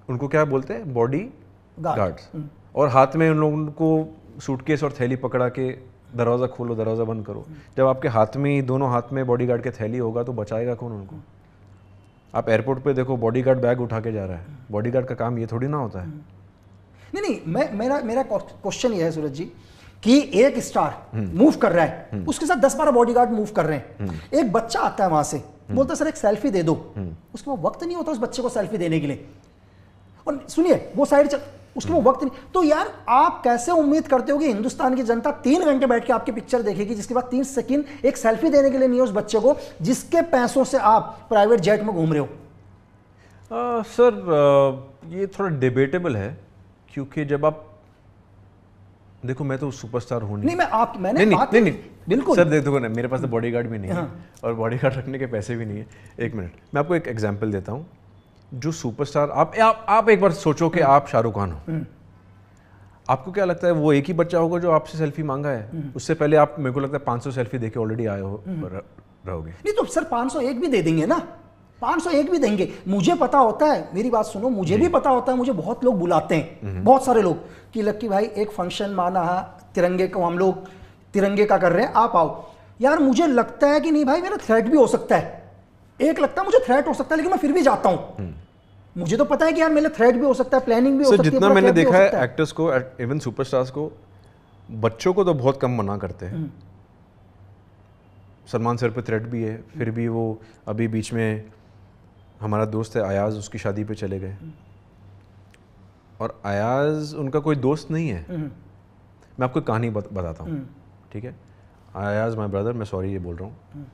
उनको क्या बोलते हैं? Body guards. और हाथ में उन लोगों को सूटकेस और थैली पकड़ा के दरवाज़ा खोलो, दरवाज़ा बंद करो। जब आपके हाथ में ही, दोनों हाथ में बॉडीगार्ड के थैली होगा तो बचाएगा कौन उनको? आप एयरपोर्ट पे देखो, बॉडीगार्ड बैग उठा के जा रहा है, बॉडीगार्ड का काम ये थोड़ी ना होता है। नहीं, मेरा क्वेश्चन ये है सूरज जी कि एक स्टार मूव कर रहा है, उसके साथ 10-12 बॉडीगार्ड मूव कर रहे हैं, एक बच्चा आता है वहां से, बोलता है सर एक सेल्फी दे दो, उसके वो वक्त नहीं होता उस बच्चे को सेल्फी देने के लिए, और सुनिए वो साइड चल, उसके वो वक्त नहीं। तो यार आप कैसे उम्मीद करते हो कि हिंदुस्तान की जनता 3 घंटे बैठ के आपकी पिक्चर देखेगी, जिसके बाद 3 सेकंड एक सेल्फी देने के लिए नहीं है उस बच्चे को, जिसके पैसों से आप प्राइवेट जेट में घूम रहे हो? सर ये थोड़ा डिबेटेबल है, क्योंकि जब आप देखो, मैं तो सुपरस्टार हूँ नहीं, मैंने नहीं, बिल्कुल सर देखो ना, मेरे पास तो बॉडीगार्ड भी नहीं है और बॉडीगार्ड रखने के पैसे भी नहीं है। एक मिनट, मैं आपको एक एग्जांपल देता हूँ। जो सुपरस्टार, आप एक बार सोचो कि आप शाहरुख खान हो, आपको क्या लगता है वो एक ही बच्चा होगा जो आपसे सेल्फी मांगा है? उससे पहले आप, मेरे को लगता है 500 सेल्फी देके ऑलरेडी आए हो रहोगे। नहीं तो सर 501 भी दे देंगे ना, 501 भी देंगे। मुझे पता होता है, मेरी बात सुनो, मुझे भी पता होता है, मुझे बहुत लोग बुलाते हैं, बहुत सारे लोग, कि लक्की भाई एक फंक्शन माना है तिरंगे को, हम लोग तिरंगे का कर रहे हैं, आप आओ। यार मुझे लगता है कि नहीं भाई, मेरा थ्रेट भी हो सकता है, एक लगता है मुझे थ्रेट हो सकता है, लेकिन मैं फिर भी जाता हूं। मुझे तो पता है कि यार मेरे थ्रेट भी हो सकता है, प्लानिंग भी हो सर सकती है, जितना पूरा मैंने trap भी हो देखा है सकता है। एक्टर्स को, इवन सुपरस्टार्स को, बच्चों को तो बहुत कम मना करते हैं। सलमान सर पे थ्रेट भी है, फिर भी वो अभी बीच में हमारा दोस्त है अयाज, उसकी शादी पे चले गए। और अयाज उनका कोई दोस्त नहीं है। मैं आपको एक कहानी बताता हूँ, ठीक है। अयाज माय ब्रदर, मैं सॉरी ये बोल रहा हूँ।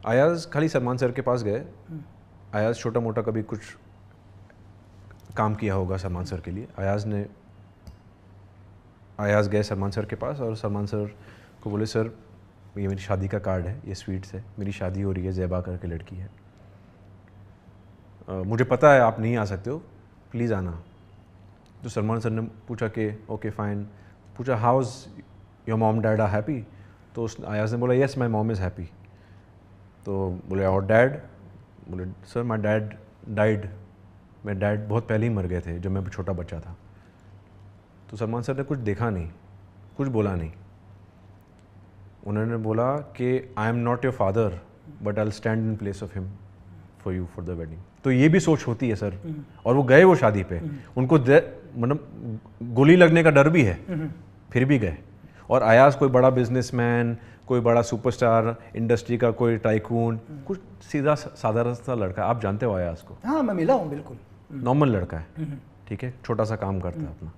अयाज खाली सलमान सर के पास गए। अयाज छोटा मोटा कभी कुछ काम किया होगा सलमान सर के लिए। अयाज गए सलमान सर के पास और सलमान सर को बोले, सर ये मेरी शादी का कार्ड है, ये स्वीट्स है, मेरी शादी हो रही है, ज़ेबा करके लड़की है, मुझे पता है आप नहीं आ सकते हो, प्लीज़ आना। तो सलमान सर ने पूछा कि ओके फाइन, पूछा how is your mom dad are happy? तो उस अयाज ने बोला yes my mom is happy. तो बोले और डैड? बोले सर माई डैड डाइड, मेरे डैड बहुत पहले ही मर गए थे जब मैं छोटा बच्चा था। तो सलमान सर ने कुछ देखा नहीं, कुछ बोला नहीं। उन्होंने बोला कि I am not your father but I will stand in place of him for you for the wedding. तो ये भी सोच होती है सर। और वो गए वो शादी पे, उनको मतलब गोली लगने का डर भी है, फिर भी गए। और अयाज कोई बड़ा बिजनेसमैन, कोई बड़ा सुपरस्टार, इंडस्ट्री का कोई टाइकून, कुछ सीधा साधारण सा लड़का, आप जानते हो अयाज को? हाँ मैं मिला हूँ, बिल्कुल नॉर्मल लड़का है, ठीक है, छोटा सा काम करता है अपना।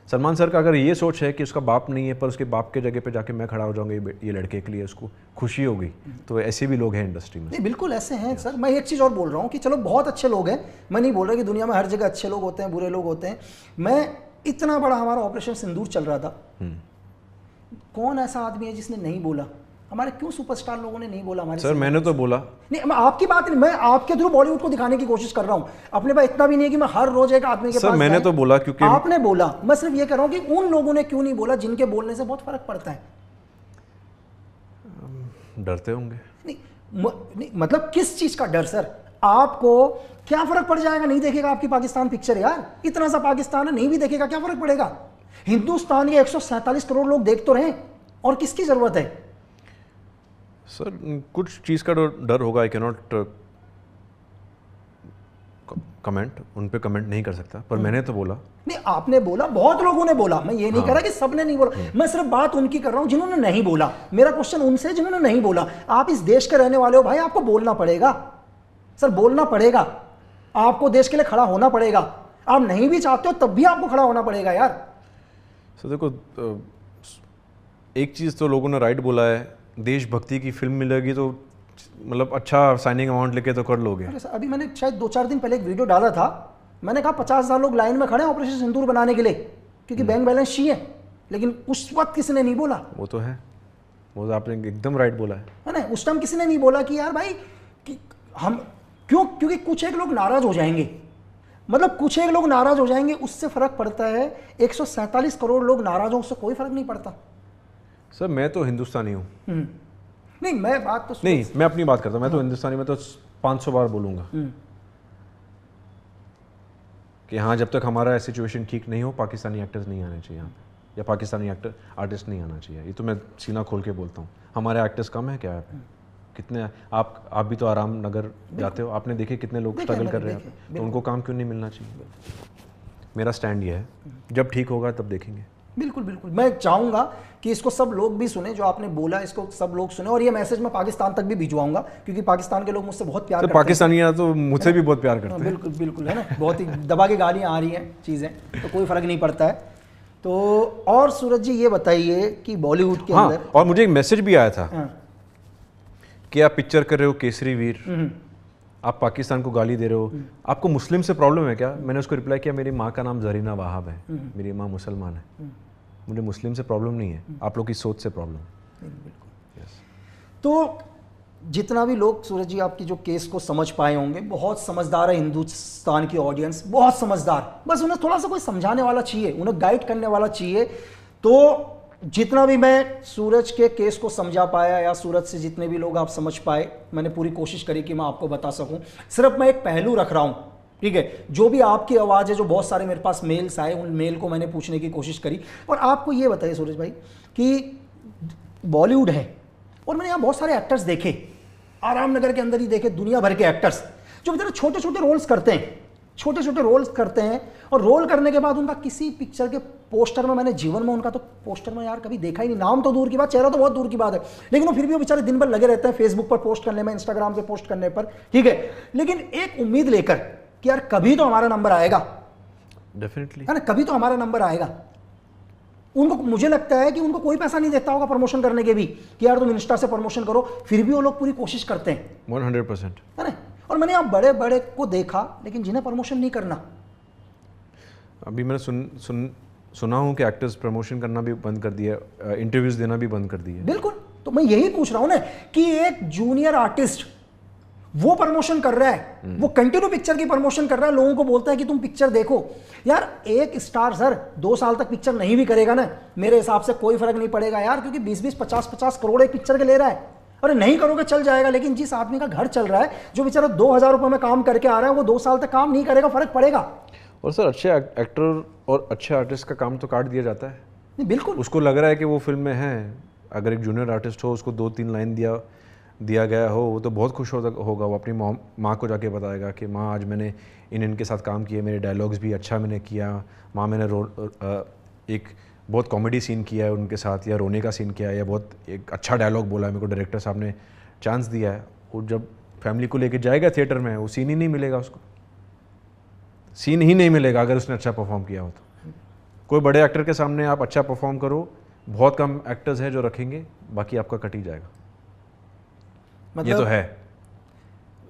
सलमान सर का अगर ये सोच है कि उसका बाप नहीं है पर उसके बाप के जगह पे जाके मैं खड़ा हो जाऊंगा ये लड़के के लिए, उसको खुशी होगी, तो ऐसे भी लोग हैं इंडस्ट्री में। नहीं बिल्कुल ऐसे हैं सर। मैं एक चीज़ और बोल रहा हूँ कि चलो बहुत अच्छे लोग हैं, मैं नहीं बोल रहा कि दुनिया में हर जगह अच्छे लोग होते हैं, बुरे लोग होते हैं। मैं इतना बड़ा हमारा ऑपरेशन सिंदूर चल रहा था, कौन ऐसा आदमी है जिसने नहीं बोला? हमारे क्यों सुपरस्टार लोगों ने नहीं बोला हमारे? सर मैंने तो बोला नहीं, मैं आपकी बात नहीं, मैं आपके थ्रू बॉलीवुड को दिखाने की कोशिश कर रहा हूँ। अपने पास इतना भी नहीं है कि मैं हर रोज एक आदमी के सर पास मैंने जाए। तो बोला क्योंकि आपने बोला, मैं सिर्फ ये कह रहा हूँ कि उन लोगों ने क्यों नहीं बोला जिनके बोलने से बहुत फर्क पड़ता है। डरते होंगे। नहीं मतलब किस चीज का डर सर? आपको क्या फर्क पड़ जाएगा? नहीं देखेगा आपकी पाकिस्तान पिक्चर यार, इतना सा पाकिस्तान है, नहीं भी देखेगा क्या फर्क पड़ेगा? हिंदुस्तान के 147 करोड़ लोग देख तो रहे, और किसकी जरूरत है? सर कुछ चीज़ का डर होगा, आई कैन नॉट कमेंट, उन पे कमेंट नहीं कर सकता, पर मैंने तो बोला। नहीं आपने बोला, बहुत लोगों ने बोला, मैं ये नहीं कह रहा कि सबने नहीं बोला, मैं सिर्फ बात उनकी कर रहा हूं जिन्होंने नहीं बोला। मेरा क्वेश्चन उनसे जिन्होंने नहीं बोला। आप इस देश के रहने वाले हो भाई, आपको बोलना पड़ेगा सर, बोलना पड़ेगा आपको, देश के लिए खड़ा होना पड़ेगा। आप नहीं भी चाहते हो तब भी आपको खड़ा होना पड़ेगा यार। सर देखो, एक चीज़ तो लोगों ने राइट बोला है, देशभक्ति की फिल्म मिलेगी तो मतलब अच्छा साइनिंग अमाउंट लेके तो कर लोगे। अरे सर अभी मैंने शायद 2-4 दिन पहले एक वीडियो डाला था, मैंने कहा 50,000 लोग लाइन में खड़े हैं ऑपरेशन सिंदूर बनाने के लिए, क्योंकि बैंक बैलेंस चाहिए, लेकिन उस वक्त किसी ने नहीं बोला। वो तो है, वो तो आपने एकदम राइट बोला है ना? उस टाइम किसी ने नहीं बोला कि यार भाई कि हम क्यों, क्योंकि कुछ एक लोग नाराज हो जाएंगे, मतलब कुछ एक लोग नाराज हो जाएंगे, उससे फर्क पड़ता है। 147 करोड़ लोग नाराज हो, उससे कोई फर्क नहीं पड़ता। सर मैं तो हिंदुस्तानी हूँ। नहीं मैं बात तो नहीं, मैं अपनी बात करता हूँ, मैं तो हिंदुस्तानी में तो 500 बार बोलूँगा कि हाँ, जब तक हमारा सिचुएशन ठीक नहीं हो पाकिस्तानी एक्टर्स नहीं आने चाहिए यहाँ पे, या पाकिस्तानी एक्टर आर्टिस्ट नहीं आना चाहिए। ये तो मैं सीना खोल के बोलता हूँ। हमारे एक्टर्स कम है क्या यहाँ पे? कितने आप भी तो आराम नगर जाते हो, आपने देखे कितने लोग स्ट्रगल कर रहे हैं, तो उनको काम क्यों नहीं मिलना चाहिए? मेरा स्टैंड ये है, जब ठीक होगा तब देखेंगे। बिल्कुल बिल्कुल, मैं चाहूंगा कि इसको सब लोग भी सुने, जो आपने बोला इसको सब लोग सुने, और ये मैसेज मैं पाकिस्तान तक भी भिजवाऊंगा, क्योंकि पाकिस्तान के लोग मुझसे बहुत प्यार करते हैं। पाकिस्तानी तो मुझसे भी बहुत प्यार करते हैं। बिल्कुल बिल्कुल, है ना, बहुत ही दबा के गालियाँ आ रही हैं चीज़ें, तो कोई फर्क नहीं पड़ता है। तो और सूरज जी ये बताइए कि बॉलीवुड के अंदर, और मुझे एक मैसेज भी आया था कि आप पिक्चर कर रहे हो केसरी वीर, आप पाकिस्तान को गाली दे रहे हो, आपको मुस्लिम से प्रॉब्लम है क्या? मैंने उसको रिप्लाई किया, मेरी माँ का नाम जरीना वाहब है, मेरी माँ मुसलमान है, मुझे मुस्लिम से प्रॉब्लम नहीं है, आप लोग की सोच से प्रॉब्लम। तो जितना भी लोग सूरज जी आपकी जो केस को समझ पाए होंगे, बहुत समझदार है हिंदुस्तान की ऑडियंस, बहुत समझदार, बस उन्हें थोड़ा सा कोई समझाने वाला चाहिए, उन्हें गाइड करने वाला चाहिए। तो जितना भी मैं सूरज के केस को समझा पाया, या सूरज से जितने भी लोग आप समझ पाए, मैंने पूरी कोशिश करी कि मैं आपको बता सकूं। सिर्फ मैं एक पहलू रख रहा हूं, ठीक है, जो भी आपकी आवाज़ है, जो बहुत सारे मेरे पास मेल्स आए, उन मेल को मैंने पूछने की कोशिश करी। और आपको ये बताइए सूरज भाई कि बॉलीवुड है, और मैंने यहाँ बहुत सारे एक्टर्स देखे, आराम नगर के अंदर ही देखे, दुनिया भर के एक्टर्स, जो बेचारे छोटे छोटे रोल्स करते हैं, छोटे छोटे रोल्स करते हैं, और रोल करने के बाद उनका किसी पिक्चर के पोस्टर में, मैंने जीवन में उनका तो पोस्टर में यार कभी देखा ही नहीं, नाम तो दूर की बात, चेहरा तो बहुत दूर की बात है, लेकिन वो फिर भी वो बेचारे दिन भर लगे रहते हैं फेसबुक पर पोस्ट करने में, इंस्टाग्राम पे पोस्ट करने पर, ठीक है। लेकिन एक उम्मीद लेकर कि यार कभी तो हमारा नंबर आएगा, डेफिनेटली है ना, कभी तो हमारा नंबर आएगा। उनको, मुझे लगता है कि उनको कोई पैसा नहीं देता होगा प्रमोशन करने के भी, कि यार तुम इंस्टा से प्रमोशन करो, फिर भी वो लोग पूरी कोशिश करते हैं, 100%। है ना। और मैंने आप बड़े बड़े को देखा, लेकिन जिन्हें प्रमोशन नहीं करना। अभी मैंने सुना हूँ कि एक्टर्स प्रमोशन करना भी बंद कर दिया, इंटरव्यूज देना भी बंद कर दिया। बिल्कुल, तो मैं यही पूछ रहा हूं ना कि एक जूनियर आर्टिस्ट वो प्रमोशन कर रहा है, वो कंटिन्यू पिक्चर की प्रमोशन कर रहा है, लोगों को बोलता है कि तुम पिक्चर देखो। यार एक स्टार सर 2 साल तक पिक्चर नहीं भी करेगा ना, मेरे हिसाब से कोई फर्क नहीं पड़ेगा यार, क्योंकि 20-20, 50-50 करोड़ एक पिक्चर के ले रहा है। अरे नहीं करोगे चल जाएगा, लेकिन जिस आदमी का घर चल रहा है, जो बेचारा 2,000 रुपए में काम करके आ रहा है, वो 2 साल तक काम नहीं करेगा, फर्क पड़ेगा। और सर अच्छे एक्टर और अच्छे आर्टिस्ट का काम तो काट दिया जाता है। नहीं, बिल्कुल, उसको लग रहा है कि वो फिल्म में है, अगर एक जूनियर आर्टिस्ट हो, उसको 2-3 लाइन दिया गया हो, वो तो बहुत खुश होगा। वो अपनी माँ को जाके बताएगा कि माँ आज मैंने इनके साथ काम किया, मेरे डायलॉग्स भी अच्छा मैंने किया, माँ मैंने एक बहुत कॉमेडी सीन किया है उनके साथ, या रोने का सीन किया है, या बहुत एक अच्छा डायलॉग बोला है, मेरे को डायरेक्टर साहब ने चांस दिया है। वो जब फैमिली को लेके जाएगा थिएटर में, वो सीन ही नहीं मिलेगा उसको, सीन ही नहीं मिलेगा अगर उसने अच्छा परफॉर्म किया हो तो। कोई बड़े एक्टर के सामने आप अच्छा परफॉर्म करो, बहुत कम एक्टर्स हैं जो रखेंगे, बाकी आपका कट ही जाएगा। मतलब ये तो है।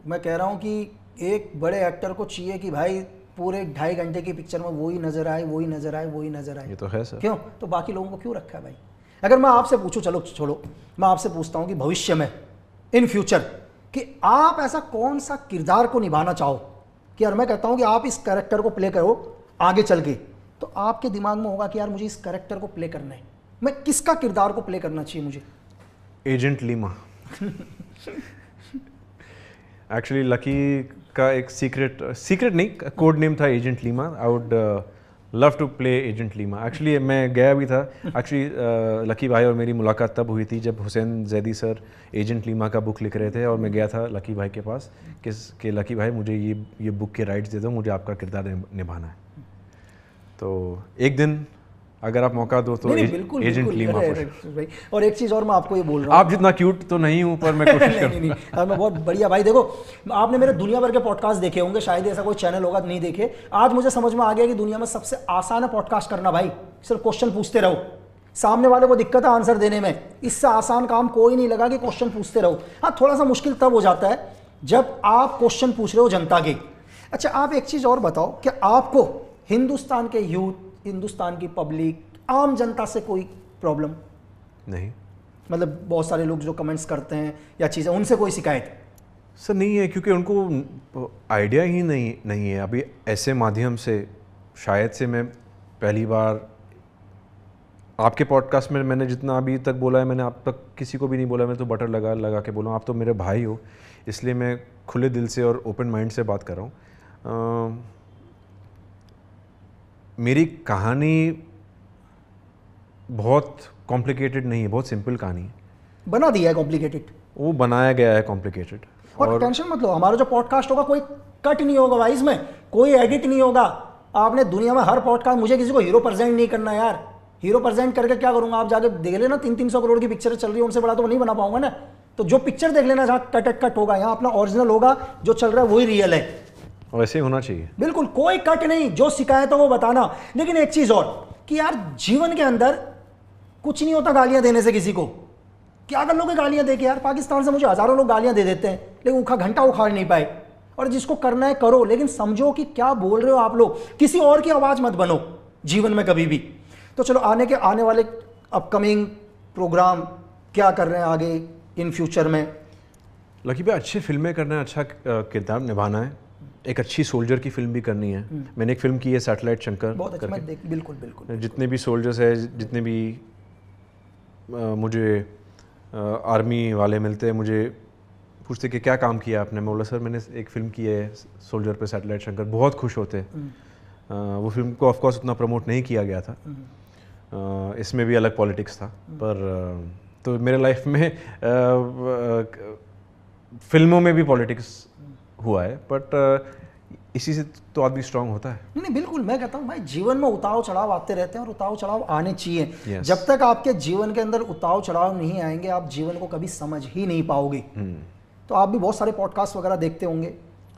मैं कह रहा हूं कि एक बड़े एक्टर को चाहिए कि भाई पूरे 2.5 घंटे की पिक्चर में वही नजर आए, वही नजर आए, वही नजर आए। ये तो है सर। क्यों? तो बाकी लोगों को क्यों रखा है भाई? अगर मैं आपसे पूछूं, चलो छोड़ो, मैं आपसे पूछता हूं कि भविष्य में, इन फ्यूचर, कि आप ऐसा कौन सा किरदार को निभाना चाहो, कि यार मैं कहता हूं कि आप इस कैरेक्टर को प्ले करो आगे चल के, तो आपके दिमाग में होगा कि यार मुझे इस कैरेक्टर को प्ले करना है, मैं किसका किरदार को प्ले करना चाहिए मुझे? Agent Lima. एक्चुअली लकी का एक सीक्रेट नहीं, कोड नेम था agent Lima. I would love to play agent Lima. Actually मैं गया भी था, एक्चुअली लकी भाई और मेरी मुलाकात तब हुई थी जब Hussain Zaidi sir agent Lima का बुक लिख रहे थे, और मैं गया था लकी भाई के पास कि लकी भाई मुझे ये बुक के राइट्स दे दो, मुझे आपका किरदार निभाना है। तो एक दिन अगर आप मौका दो तो एजेंट लीमा भाई। और एक चीज़ और मैं आपको ये बोल रहा हूँ, आप जितना क्यूट तो नहीं हूँ पर मैं कोशिश करूँगा। नहीं, मैं बहुत बढ़िया भाई। देखो, आपने मेरे दुनिया भर के पॉडकास्ट देखे होंगे, शायद ऐसा कोई चैनल होगा नहीं देखे। आज मुझे समझ में आ गया कि दुनिया में सबसे आसान है पॉडकास्ट करना भाई। सिर्फ क्वेश्चन पूछते रहो, सामने वाले को दिक्कत है आंसर देने में, इससे आसान काम कोई नहीं लगा कि क्वेश्चन पूछते रहो। हाँ, थोड़ा सा मुश्किल तब हो जाता है जब आप क्वेश्चन पूछ रहे हो जनता के। अच्छा, आप एक चीज़ और बताओ कि आपको हिंदुस्तान के यूथ, हिंदुस्तान की पब्लिक, आम जनता से कोई प्रॉब्लम नहीं? मतलब बहुत सारे लोग जो कमेंट्स करते हैं या चीज़ें, उनसे कोई शिकायत? सर नहीं है, क्योंकि उनको आइडिया ही नहीं है। अभी ऐसे माध्यम से शायद से मैं पहली बार आपके पॉडकास्ट में, मैंने जितना अभी तक बोला है, मैंने आप तक किसी को भी नहीं बोला। मैं तो बटर लगा के बोला हूँ। आप तो मेरे भाई हो, इसलिए मैं खुले दिल से और ओपन माइंड से बात कर रहा हूँ। मेरी कहानी बहुत कॉम्प्लिकेटेड नहीं है, बहुत सिंपल कहानी है। बना दिया है कॉम्प्लिकेटेड, वो बनाया गया है कॉम्प्लिकेटेड। और टेंशन मत लो, हमारा जो पॉडकास्ट होगा कोई कट नहीं होगा भाई, इसमें कोई एडिट नहीं होगा। आपने दुनिया में हर पॉडकास्ट, मुझे किसी को हीरो प्रेजेंट नहीं करना यार। हीरो प्रेजेंट करके क्या करूंगा? आप जाके देख लेना, 300-300 करोड़ की पिक्चर चल रही है, उनसे बड़ा तो नहीं बना पाऊंगा ना। तो जो पिक्चर देख लेना जहाँ कट होगा, यहाँ अपना ओरिजिनल होगा, जो चल रहा है वही रियल है। वैसे ही होना चाहिए, बिल्कुल कोई कट नहीं, जो शिकायत हो वो बताना। लेकिन एक चीज और, कि यार जीवन के अंदर कुछ नहीं होता गालियां देने से किसी को। क्या कर लोगे गालियां देके? यार पाकिस्तान से मुझे हजारों लोग गालियां दे देते हैं, लेकिन घंटा उखाड़ नहीं पाए। और जिसको करना है करो, लेकिन समझो कि क्या बोल रहे हो आप लोग, किसी और की आवाज मत बनो जीवन में कभी भी। तो चलो, आने वाले अपकमिंग प्रोग्राम क्या कर रहे हैं आगे इन फ्यूचर में? लकी भाई अच्छी फिल्में करना है, अच्छा किरदार निभाना है, एक अच्छी सोल्जर की फिल्म भी करनी है। मैंने एक फिल्म की है सैटेलाइट शंकर, बहुत अच्छा, मैं बिल्कुल। जितने भी सोल्जर्स है, जितने भी मुझे आर्मी वाले मिलते हैं, मुझे पूछते कि क्या काम किया आपने। मैं बोला सर मैंने एक फ़िल्म की है सोल्जर पे, सैटेलाइट शंकर। बहुत खुश होते। वो फिल्म को ऑफकोर्स उतना प्रमोट नहीं किया गया था, इसमें भी अलग पॉलिटिक्स था, पर तो मेरे लाइफ में फिल्मों में भी पॉलिटिक्स हुआ है, बट इसी से तो आदमी स्ट्रांग होता है। नहीं बिल्कुल, मैं कहता हूँ भाई जीवन में उतार चढ़ाव आते रहते हैं और उतार चढ़ाव आने चाहिए। Yes. जब तक आपके जीवन के अंदर उतार चढ़ाव नहीं आएंगे आप जीवन को कभी समझ ही नहीं पाओगे। तो आप भी बहुत सारे पॉडकास्ट वगैरह देखते होंगे।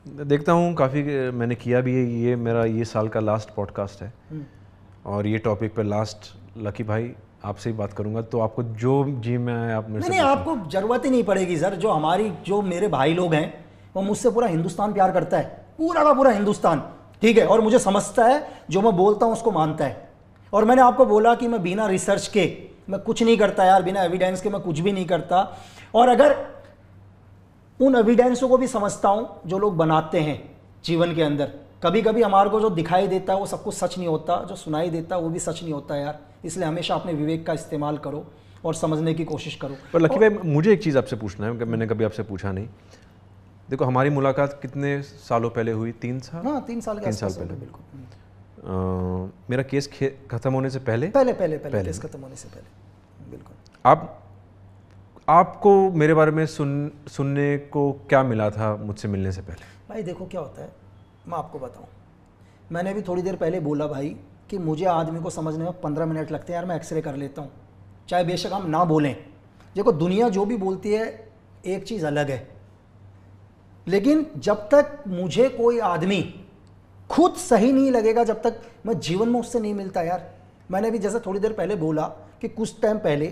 देखता हूँ काफ़ी, मैंने किया भी है। ये मेरा ये साल का लास्ट पॉडकास्ट है और ये टॉपिक पे लास्ट लकी भाई आपसे ही बात करूंगा, तो आपको जो जी में आए आप मेरे से नहीं आपको जरूरत ही नहीं पड़ेगी सर। जो मेरे भाई लोग हैं वो मुझसे पूरा हिंदुस्तान प्यार करता है, पूरा का पूरा हिंदुस्तान, ठीक है, और मुझे समझता है, जो मैं बोलता हूँ उसको मानता है। और मैंने आपको बोला कि मैं बिना रिसर्च के मैं कुछ नहीं करता यार, बिना एविडेंस के मैं कुछ भी नहीं करता। और अगर उन एविडेंसों को भी समझता हूँ जो लोग बनाते हैं जीवन के अंदर, कभी कभी हमारे को जो दिखाई देता है वो सब कुछ सच नहीं होता, जो सुनाई देता है वो भी सच नहीं होता यार। इसलिए हमेशा अपने विवेक का इस्तेमाल करो और समझने की कोशिश करो। पर लकी भाई मुझे एक चीज़ आपसे पूछना है, मैंने कभी आपसे पूछा नहीं। देखो हमारी मुलाकात कितने सालों पहले हुई? 3 साल? हाँ 3 साल के आसपास पहले। बिल्कुल। मेरा केस खत्म होने से पहले पहले केस खत्म होने से पहले बिल्कुल। आपको मेरे बारे में सुनने को क्या मिला था मुझसे मिलने से पहले? भाई देखो क्या होता है, मैं आपको बताऊं, मैंने भी थोड़ी देर पहले बोला भाई कि मुझे आदमी को समझने में 15 मिनट लगते हैं यार। मैं एक्सरे कर लेता हूँ, चाहे बेशक हम ना बोलें। देखो दुनिया जो भी बोलती है एक चीज़ अलग है, लेकिन जब तक मुझे कोई आदमी खुद सही नहीं लगेगा, जब तक मैं जीवन में उससे नहीं मिलता यार। मैंने भी जैसे थोड़ी देर पहले बोला कि कुछ टाइम पहले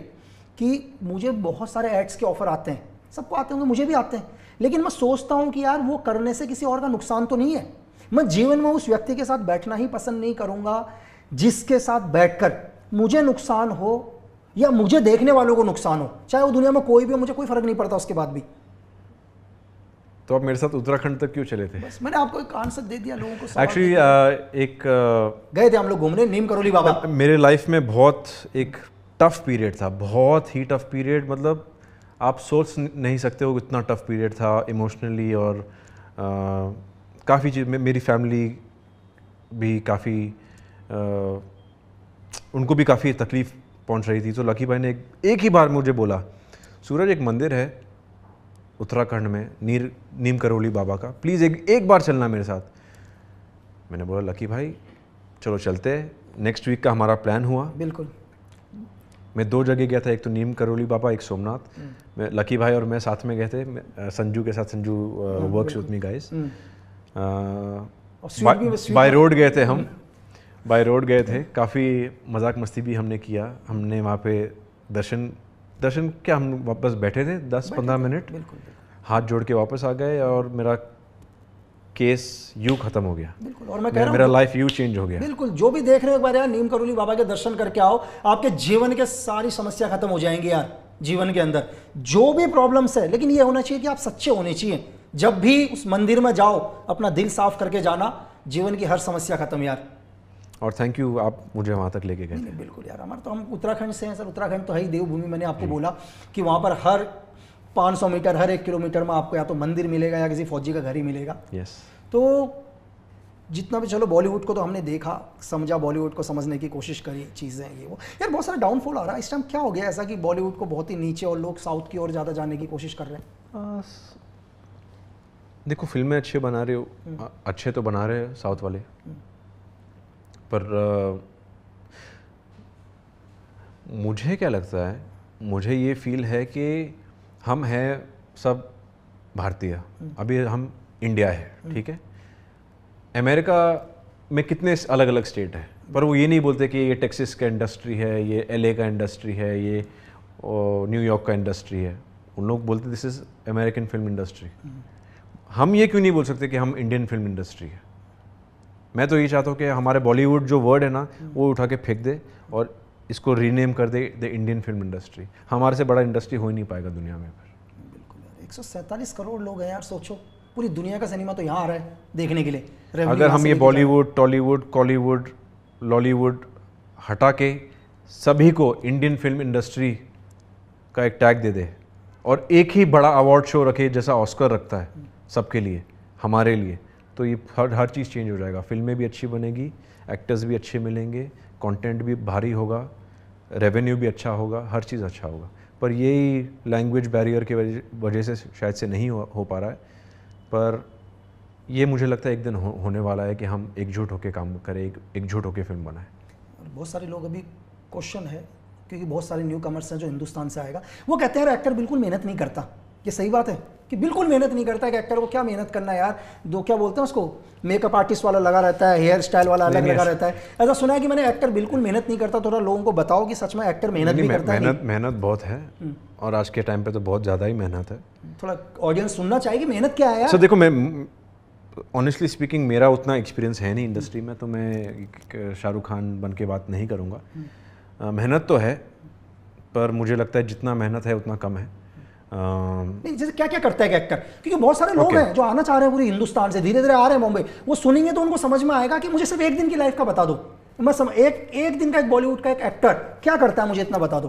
कि मुझे बहुत सारे एड्स के ऑफर आते हैं, सबको आते होंगे, मुझे भी आते हैं, लेकिन मैं सोचता हूँ कि यार वो करने से किसी और का नुकसान तो नहीं है। मैं जीवन में उस व्यक्ति के साथ बैठना ही पसंद नहीं करूँगा जिसके साथ बैठकर मुझे नुकसान हो या मुझे देखने वालों को नुकसान हो, चाहे वो दुनिया में कोई भी हो, मुझे कोई फर्क नहीं पड़ता उसके बाद भी। तो आप मेरे साथ उत्तराखंड तक क्यों चले थे? बस मैंने आपको एक आंसर दे दिया, लोगों को एक्चुअली गए थे हम लोग घूमने नीम करोली बाबा। मेरे लाइफ में बहुत एक टफ पीरियड था, बहुत ही टफ पीरियड, मतलब आप सोच नहीं सकते हो इतना टफ पीरियड था इमोशनली। और काफ़ी चीज़, मेरी फैमिली भी काफ़ी उनको भी काफ़ी तकलीफ़ पहुंच रही थी। तो लकी भाई ने एक ही बार मुझे बोला, सूरज एक मंदिर है उत्तराखंड में नीम करोली बाबा का, प्लीज़ एक बार चलना मेरे साथ। मैंने बोला लकी भाई चलो चलते हैं। नेक्स्ट वीक का हमारा प्लान हुआ। बिल्कुल। मैं 2 जगह गया था, एक तो नीम करोली बाबा, एक सोमनाथ। मैं लकी भाई और मैं साथ में गए थे, संजू के साथ, Sanju works with me guys. By road गए थे हम, बाय रोड गए थे, काफ़ी मजाक मस्ती भी हमने किया। हमने वहाँ पे दर्शन क्या, हम वापस बैठे थे 10-15 मिनट, हाथ जोड़ के वापस आ गए और मेरा केस यूँ ख़त्म हो गया। बिल्कुल। और मैं कह रहा हूँ मेरा लाइफ यूँ चेंज हो गया। बिल्कुल। जो भी देख रहे हो एक बार यार नीम करोली बाबा के दर्शन करके आओ, आपके जीवन के सारी समस्या खत्म हो जाएंगी यार। जीवन के अंदर जो भी प्रॉब्लम्स है, लेकिन ये होना चाहिए कि आप सच्चे होने चाहिए। जब भी उस मंदिर में जाओ अपना दिल साफ करके जाना, जीवन की हर समस्या खत्म यार। और थैंक यू, आप मुझे वहाँ तक लेके गए। नहीं बिल्कुल यार, हमारा तो, हम उत्तराखंड से हैं सर। उत्तराखंड तो है ही देवभूमि। मैंने आपको बोला कि वहाँ पर हर 500 मीटर, हर 1 किलोमीटर में आपको या तो मंदिर मिलेगा या किसी फौजी का घर ही मिलेगा। यस। तो जितना भी, चलो बॉलीवुड को तो हमने देखा, समझा, बॉलीवुड को समझने की कोशिश करी, चीज़ें ये वो। यार बहुत सारा डाउनफॉल आ रहा है इस टाइम, क्या हो गया ऐसा कि बॉलीवुड को बहुत ही नीचे और लोग साउथ की ओर ज़्यादा जाने की कोशिश कर रहे हैं? देखो फिल्में अच्छे बना रहे हो, अच्छे तो बना रहे हैं साउथ वाले, पर मुझे क्या लगता है, मुझे ये फील है कि हम हैं सब भारतीय, अभी हम इंडिया है, ठीक है। अमेरिका में कितने अलग अलग स्टेट हैं, पर वो ये नहीं बोलते कि ये टेक्सास का इंडस्ट्री है, ये LA का इंडस्ट्री है, ये न्यूयॉर्क का इंडस्ट्री है। उन लोग बोलते this is American film industry. हम ये क्यों नहीं बोल सकते कि हम इंडियन फिल्म इंडस्ट्री है? मैं तो ये चाहता हूँ कि हमारे बॉलीवुड जो वर्ड है ना, वो उठा के फेंक दे और इसको रीनेम कर दे द इंडियन फिल्म इंडस्ट्री। हमारे से बड़ा इंडस्ट्री हो ही नहीं पाएगा दुनिया में। बिल्कुल यार, 147 करोड़ लोग हैं यार, सोचो पूरी दुनिया का सिनेमा तो यहाँ आ रहा है देखने के लिए। अगर हम ये बॉलीवुड, टॉलीवुड, कॉलीवुड, लॉलीवुड हटा के सभी को इंडियन फिल्म इंडस्ट्री का एक टैग दे दे और एक ही बड़ा अवार्ड शो रखे जैसा ऑस्कर रखता है सबके लिए, हमारे लिए, तो ये हर चीज़ चेंज हो जाएगा। फिल्में भी अच्छी बनेगी, एक्टर्स भी अच्छे मिलेंगे, कंटेंट भी भारी होगा, रेवेन्यू भी अच्छा होगा, हर चीज़ अच्छा होगा। पर यही लैंग्वेज बैरियर की वजह से शायद से नहीं हो पा रहा है। पर ये मुझे लगता है एक दिन होने वाला है कि हम एकजुट होकर काम करें, एकजुट होकर फिल्म बनाएं। बहुत सारे लोग अभी क्वेश्चन है, क्योंकि बहुत सारे न्यू कमर्स हैं जो हिंदुस्तान से आएगा, वो कहते हैं यार एक्टर बिल्कुल मेहनत नहीं करता। ये सही बात है कि बिल्कुल मेहनत नहीं करता है कि एक्टर को क्या मेहनत करना है यार, दो क्या बोलते हैं उसको, मेकअप आर्टिस्ट वाला लगा रहता है, हेयर स्टाइल वाला अलग लगा रहता है। ऐसा सुना है कि मैंने एक्टर बिल्कुल मेहनत नहीं करता। थोड़ा लोगों को बताओ कि सच में एक्टर मेहनत भी करता है? मेहनत बहुत है, और आज के टाइम पे तो बहुत ज़्यादा ही मेहनत है। थोड़ा ऑडियंस सुनना चाहिए कि मेहनत क्या है यार। सर देखो, मैं ऑनेस्टली स्पीकिंग मेरा उतना एक्सपीरियंस है नहीं इंडस्ट्री में, तो मैं शाहरुख खान बन के बात नहीं करूँगा। मेहनत तो है, पर मुझे लगता है जितना मेहनत है उतना कम है। नहीं, जैसे क्या क्या करता है एक्टर, क्योंकि बहुत सारे लोग हैं जो आना चाह रहे हैं पूरे हिंदुस्तान से, धीरे धीरे आ रहे हैं मुंबई, वो सुनेंगे तो उनको समझ में आएगा कि मुझे सिर्फ एक दिन की लाइफ का बता दो। मैं एक दिन का एक बॉलीवुड का एक एक्टर क्या करता है मुझे इतना बता दो,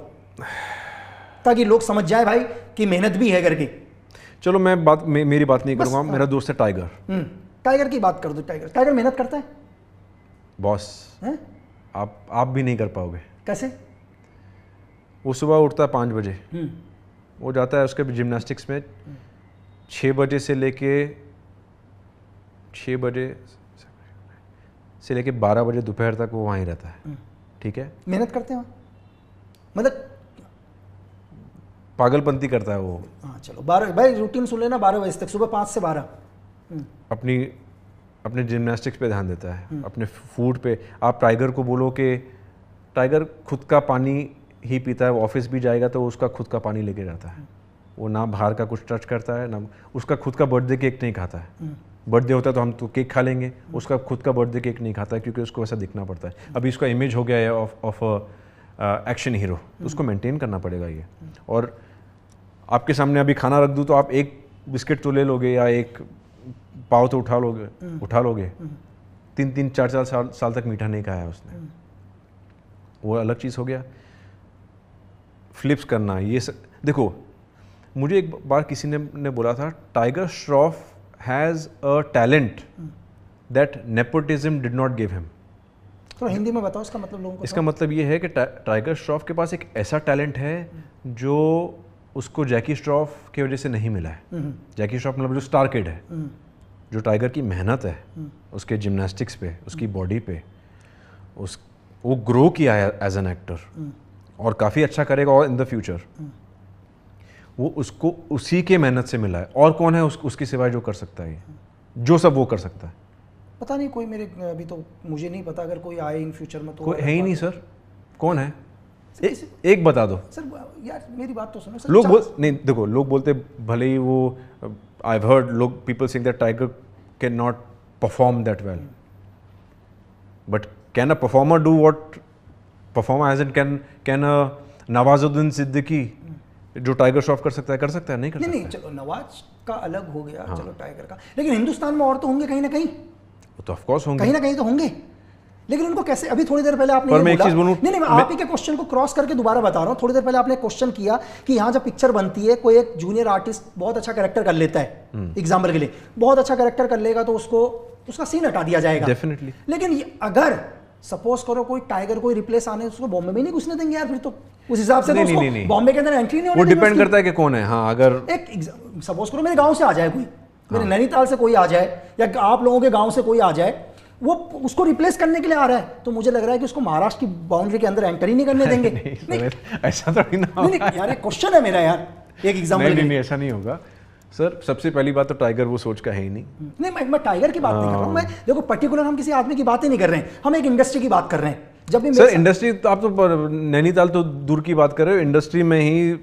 ताकि लोग समझ जाए भाई कि मेहनत भी है करके। चलो मैं मेरी बात नहीं करूँगा। मेरा दोस्त है टाइगर। टाइगर की बात कर दो। टाइगर मेहनत करता है बॉस, आप भी नहीं कर पाओगे। कैसे? वो सुबह उठता है 5 बजे, वो जाता है उसके जिम्नास्टिक्स में 6 बजे से लेके 12 बजे दोपहर तक वो वहीं रहता है। ठीक है, मेहनत करते हैं मतलब पागलपंती करता है वो। हाँ चलो 12 भाई रूटीन सुन लेना, 12 बजे तक, सुबह 5 से 12 अपने जिम्नास्टिक्स पे ध्यान देता है, अपने फूड पे। आप टाइगर को बोलो कि टाइगर खुद का पानी ही पीता है, वो ऑफिस भी जाएगा तो उसका खुद का पानी लेके जाता है। वो ना बाहर का कुछ टच करता है, ना उसका खुद का बर्थडे केक नहीं खाता है। बर्थडे होता है तो हम तो केक खा लेंगे, उसका खुद का बर्थडे केक नहीं खाता है, क्योंकि उसको वैसा दिखना पड़ता है। अभी उसका इमेज हो गया है ऑफ एक्शन हीरो, तो उसको मेंटेन करना पड़ेगा ये। और आपके सामने अभी खाना रख दूँ तो आप एक बिस्किट तो ले लोगे, या एक पाव तो उठा लोगे। 3-3, 4-4 साल तक मीठा नहीं खाया उसने, वो अलग चीज़ हो गया। फ्लिप्स करना, ये देखो, मुझे एक बार किसी ने बोला था, tiger Shroff has a talent that nepotism did not give him. तो हिंदी में बताओ इसका मतलब लोगों को। इसका मतलब ये है कि टाइगर श्रॉफ के पास एक ऐसा टैलेंट है जो उसको जैकी श्रॉफ की वजह से नहीं मिला है। जैकी श्रॉफ मतलब जो स्टार किड है, जो टाइगर की मेहनत है उसके जिम्नास्टिक्स पे, उसकी बॉडी पे, वो ग्रो किया है एज एन एक्टर, और काफ़ी अच्छा करेगा और इन द फ्यूचर। वो उसको उसी के मेहनत से मिला है, और कौन है उसके सिवाय जो कर सकता है जो सब वो कर सकता है? पता नहीं, कोई मेरे अभी तो मुझे नहीं पता, अगर कोई आए इन फ्यूचर में तो कोई है ही नहीं सर। कौन है? एक बता दो सर। यार मेरी बात तो सुनो सर। नहीं देखो, लोग बोलते भले ही वो, आई हैव हर्ड लोग people saying that Tiger can not perform that well, but can a performer do what performer as in can Nawazuddin Siddiqui जो टाइगर श्रॉफ कर सकता है नहीं कर सकता? नहीं, चलो नवाज का अलग हो गया। हाँ। चलो टाइगर का, लेकिन हिंदुस्तान में और तो होंगे कहीं ना कहीं। तो ऑफ कोर्स होंगे, कहीं ना कहीं तो होंगे, लेकिन उनको कैसे? अभी थोड़ी देर पहले आपने ये बोला, नहीं मैं आप ही के क्वेश्चन को क्रॉस करके दोबारा बता रहा हूँ। थोड़ी देर पहले आपने क्वेश्चन किया कि यहाँ जब पिक्चर बनती है, कोई एक जूनियर आर्टिस्ट बहुत अच्छा कैरेक्टर कर लेता है, एग्जाम्पल के लिए बहुत अच्छा कैरेक्टर कर लेगा, तो उसका सीन हटा दिया जाएगा डेफिनेटली। लेकिन अगर सपोज करो कोई टाइगर कोई रिप्लेस आने, उसको बॉम्बे में नहीं घुसने देंगे यार, फिर तो उस हिसाब से तो बॉम्बे के अंदर एंट्री नहीं होने देंगे। वो डिपेंड करता है कि कौन है। हाँ, अगर एक सपोज करो मेरे गांव से आ जाए कोई, मेरे नैनीताल से कोई आ जाए, या आप लोगों के गांव से कोई आ जाए, वो उसको रिप्लेस करने के लिए आ रहा है, तो मुझे लग रहा है कि उसको महाराष्ट्र की बाउंड्री के अंदर एंटर ही नहीं करने देंगे। नहीं, ऐसा तो नहीं यार, एक क्वेश्चन है मेरा यार, एक एग्जांपल। नहीं, ऐसा नहीं होगा सर। सबसे पहली बात तो टाइगर वो सोच का है ही नहीं। मैं टाइगर की बात नहीं कर रहा हूँ। मैं देखो पर्टिकुलर हम किसी आदमी की बात ही नहीं कर रहे हैं, हम एक इंडस्ट्री की बात कर रहे हैं। जब भी सर इंडस्ट्री तो आप तो नैनीताल तो दूर की बात कर रहे हो, इंडस्ट्री में ही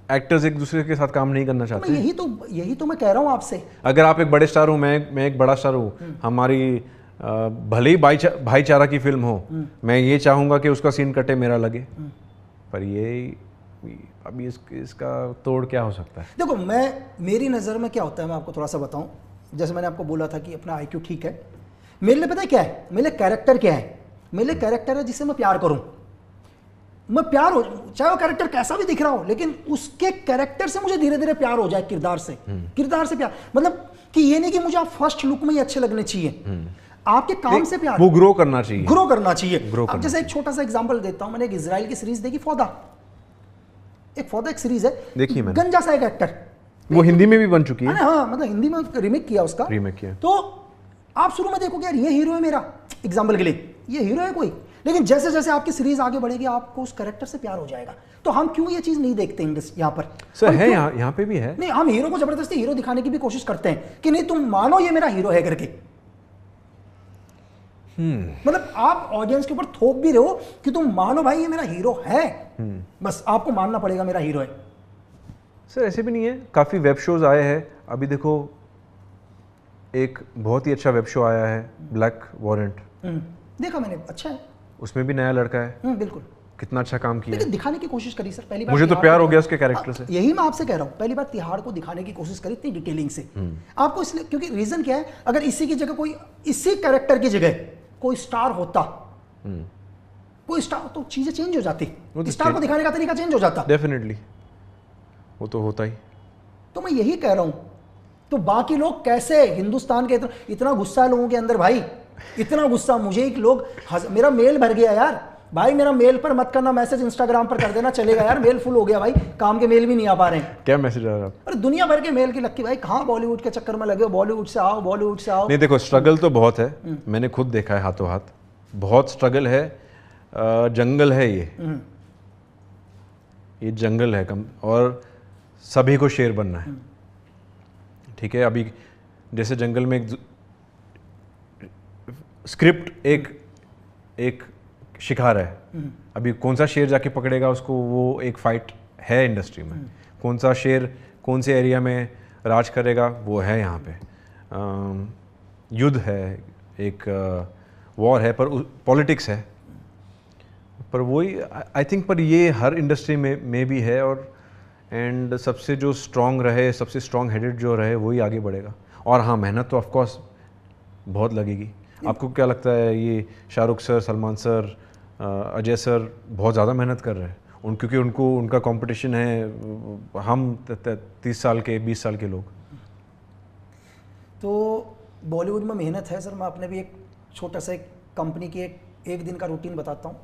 एक्टर्स एक दूसरे के साथ काम नहीं करना चाहते। यही तो मैं कह रहा हूँ आपसे। अगर आप एक बड़े स्टार हो, मैं एक बड़ा स्टार हूँ, हमारी भले ही भाईचारा की फिल्म हो, मैं ये चाहूँगा कि उसका सीन कटे, मेरा लगे, पर ये अभी इसका तोड़ क्या हो सकता है? देखो मेरी नज़र में क्या होता है, मैं आपको थोड़ा सा बताऊं। जैसे मैंने आपको बोला था कि अपना IQ ठीक है, मेरे लिए पता है क्या है, मेरे लिए कैरेक्टर क्या है? मेरे लिए कैरेक्टर है जिससे मैं प्यार करूं। मैं प्यार हो, चाहे वो कैरेक्टर कैसा भी दिख रहा हो, लेकिन उसके कैरेक्टर से मुझे धीरे धीरे प्यार हो जाए, किरदार से प्यार। मतलब कि ये नहीं कि मुझे आप फर्स्ट लुक में ही अच्छे लगने चाहिए, आपके काम से प्यार, वो ग्रो करना चाहिए। अब जैसे एक छोटा सा एग्जांपल देता हूं, मैंने एक इजराइल की सीरीज देखी, फौदा एक सीरीज है, देखिए गंजा सा एक एक्टर, वो हिंदी में भी बन चुकी है। हाँ, मतलब हिंदी में रीमेक किया उसका, रीमेक किया। तो आप शुरू में देखोगे यार ये हीरो है मेरा, एग्जाम्पल के लिए ये हीरो है कोई, लेकिन जैसे जैसे आपकी सीरीज आगे बढ़ेगी आपको उस कैरेक्टर से प्यार हो जाएगा। तो हम क्यों ये चीज नहीं देखते यहाँ पर? सर है यहाँ पे भी है। नहीं, हम हीरो को जबरदस्ती हीरो दिखाने की भी कोशिश करते हैं कि नहीं तुम मानो ये मेरा हीरो है करके। मतलब आप ऑडियंस के ऊपर थोप भी रहे हो कि तुम मानो भाई ये मेरा हीरो है, बस आपको मानना पड़ेगा मेरा हीरो है। सर ऐसे भी नहीं है, काफ़ी वेब शोज आए हैं। अभी देखो एक बहुत ही अच्छा वेब शो आया है ब्लैक वारंट, देखा मैंने, अच्छा है। उसमें भी नया लड़का है, बिल्कुल, कितना अच्छा काम किया लेकिन है। दिखाने की कोशिश करी सर पहली बार। मुझे तो प्यार हो गया उसके कैरेक्टर से। यही मैं आपसे कह रहा हूँ, पहली बार तिहाड़ को दिखाने की कोशिश करी इतनी डिटेलिंग से आपको, इसलिए क्योंकि रीजन क्या है, अगर इसी की जगह कोई, इसी कैरेक्टर की जगह कोई स्टार होता, कोई स्टार, तो चीजें चेंज हो जाती, स्टार को दिखाने का तरीका चेंज हो जाता। डेफिनेटली वो तो होता ही। तो मैं यही कह रहा हूं, तो बाकी लोग कैसे, हिंदुस्तान के इतना गुस्सा है लोगों के अंदर भाई, इतना गुस्सा। मुझे एक लोग, मेरा मेल भर गया यार भाई, मेरा मेल पर मत करना मैसेज, इंस्टाग्राम पर कर देना चलेगा यार, मेल फुल हो गया भाई, काम के मेल भी नहीं आ पा रहे हैं। क्या मैसेज आ रहा है? अरे दुनिया भर के मेल की लक्की भाई, कहाँ बॉलीवुड के चक्कर में लगे हो, बॉलीवुड से आओ, बॉलीवुड से आओ। नहीं देखो, स्ट्रगल तो बहुत है, मैंने खुद देखा है हाथों हाथ, बहुत स्ट्रगल है। जंगल है ये जंगल है कम, और सभी को शेर बनना है। ठीक है, अभी जैसे जंगल में एक स्क्रिप्ट, एक शिकार है, अभी कौन सा शेर जाके पकड़ेगा उसको, वो एक फाइट है इंडस्ट्री में। कौन सा शेर कौन से एरिया में राज करेगा वो है यहाँ पे। युद्ध है, एक वॉर है, पर पॉलिटिक्स है, पर वही आई थिंक, पर ये हर इंडस्ट्री में भी है। और एंड सबसे जो स्ट्रांग रहे, सबसे स्ट्रांग हेडेड जो रहे वही आगे बढ़ेगा। और हाँ, मेहनत तो ऑफकोर्स बहुत लगेगी। आपको क्या लगता है, ये Shahrukh sir, Salman sir, Ajay sir बहुत ज़्यादा मेहनत कर रहे हैं क्योंकि उनका कंपटीशन है हम 30 साल के, 20 साल के लोग। तो बॉलीवुड में मेहनत है सर। मैं अपने भी एक छोटा सा एक कंपनी की एक दिन का रूटीन बताता हूँ,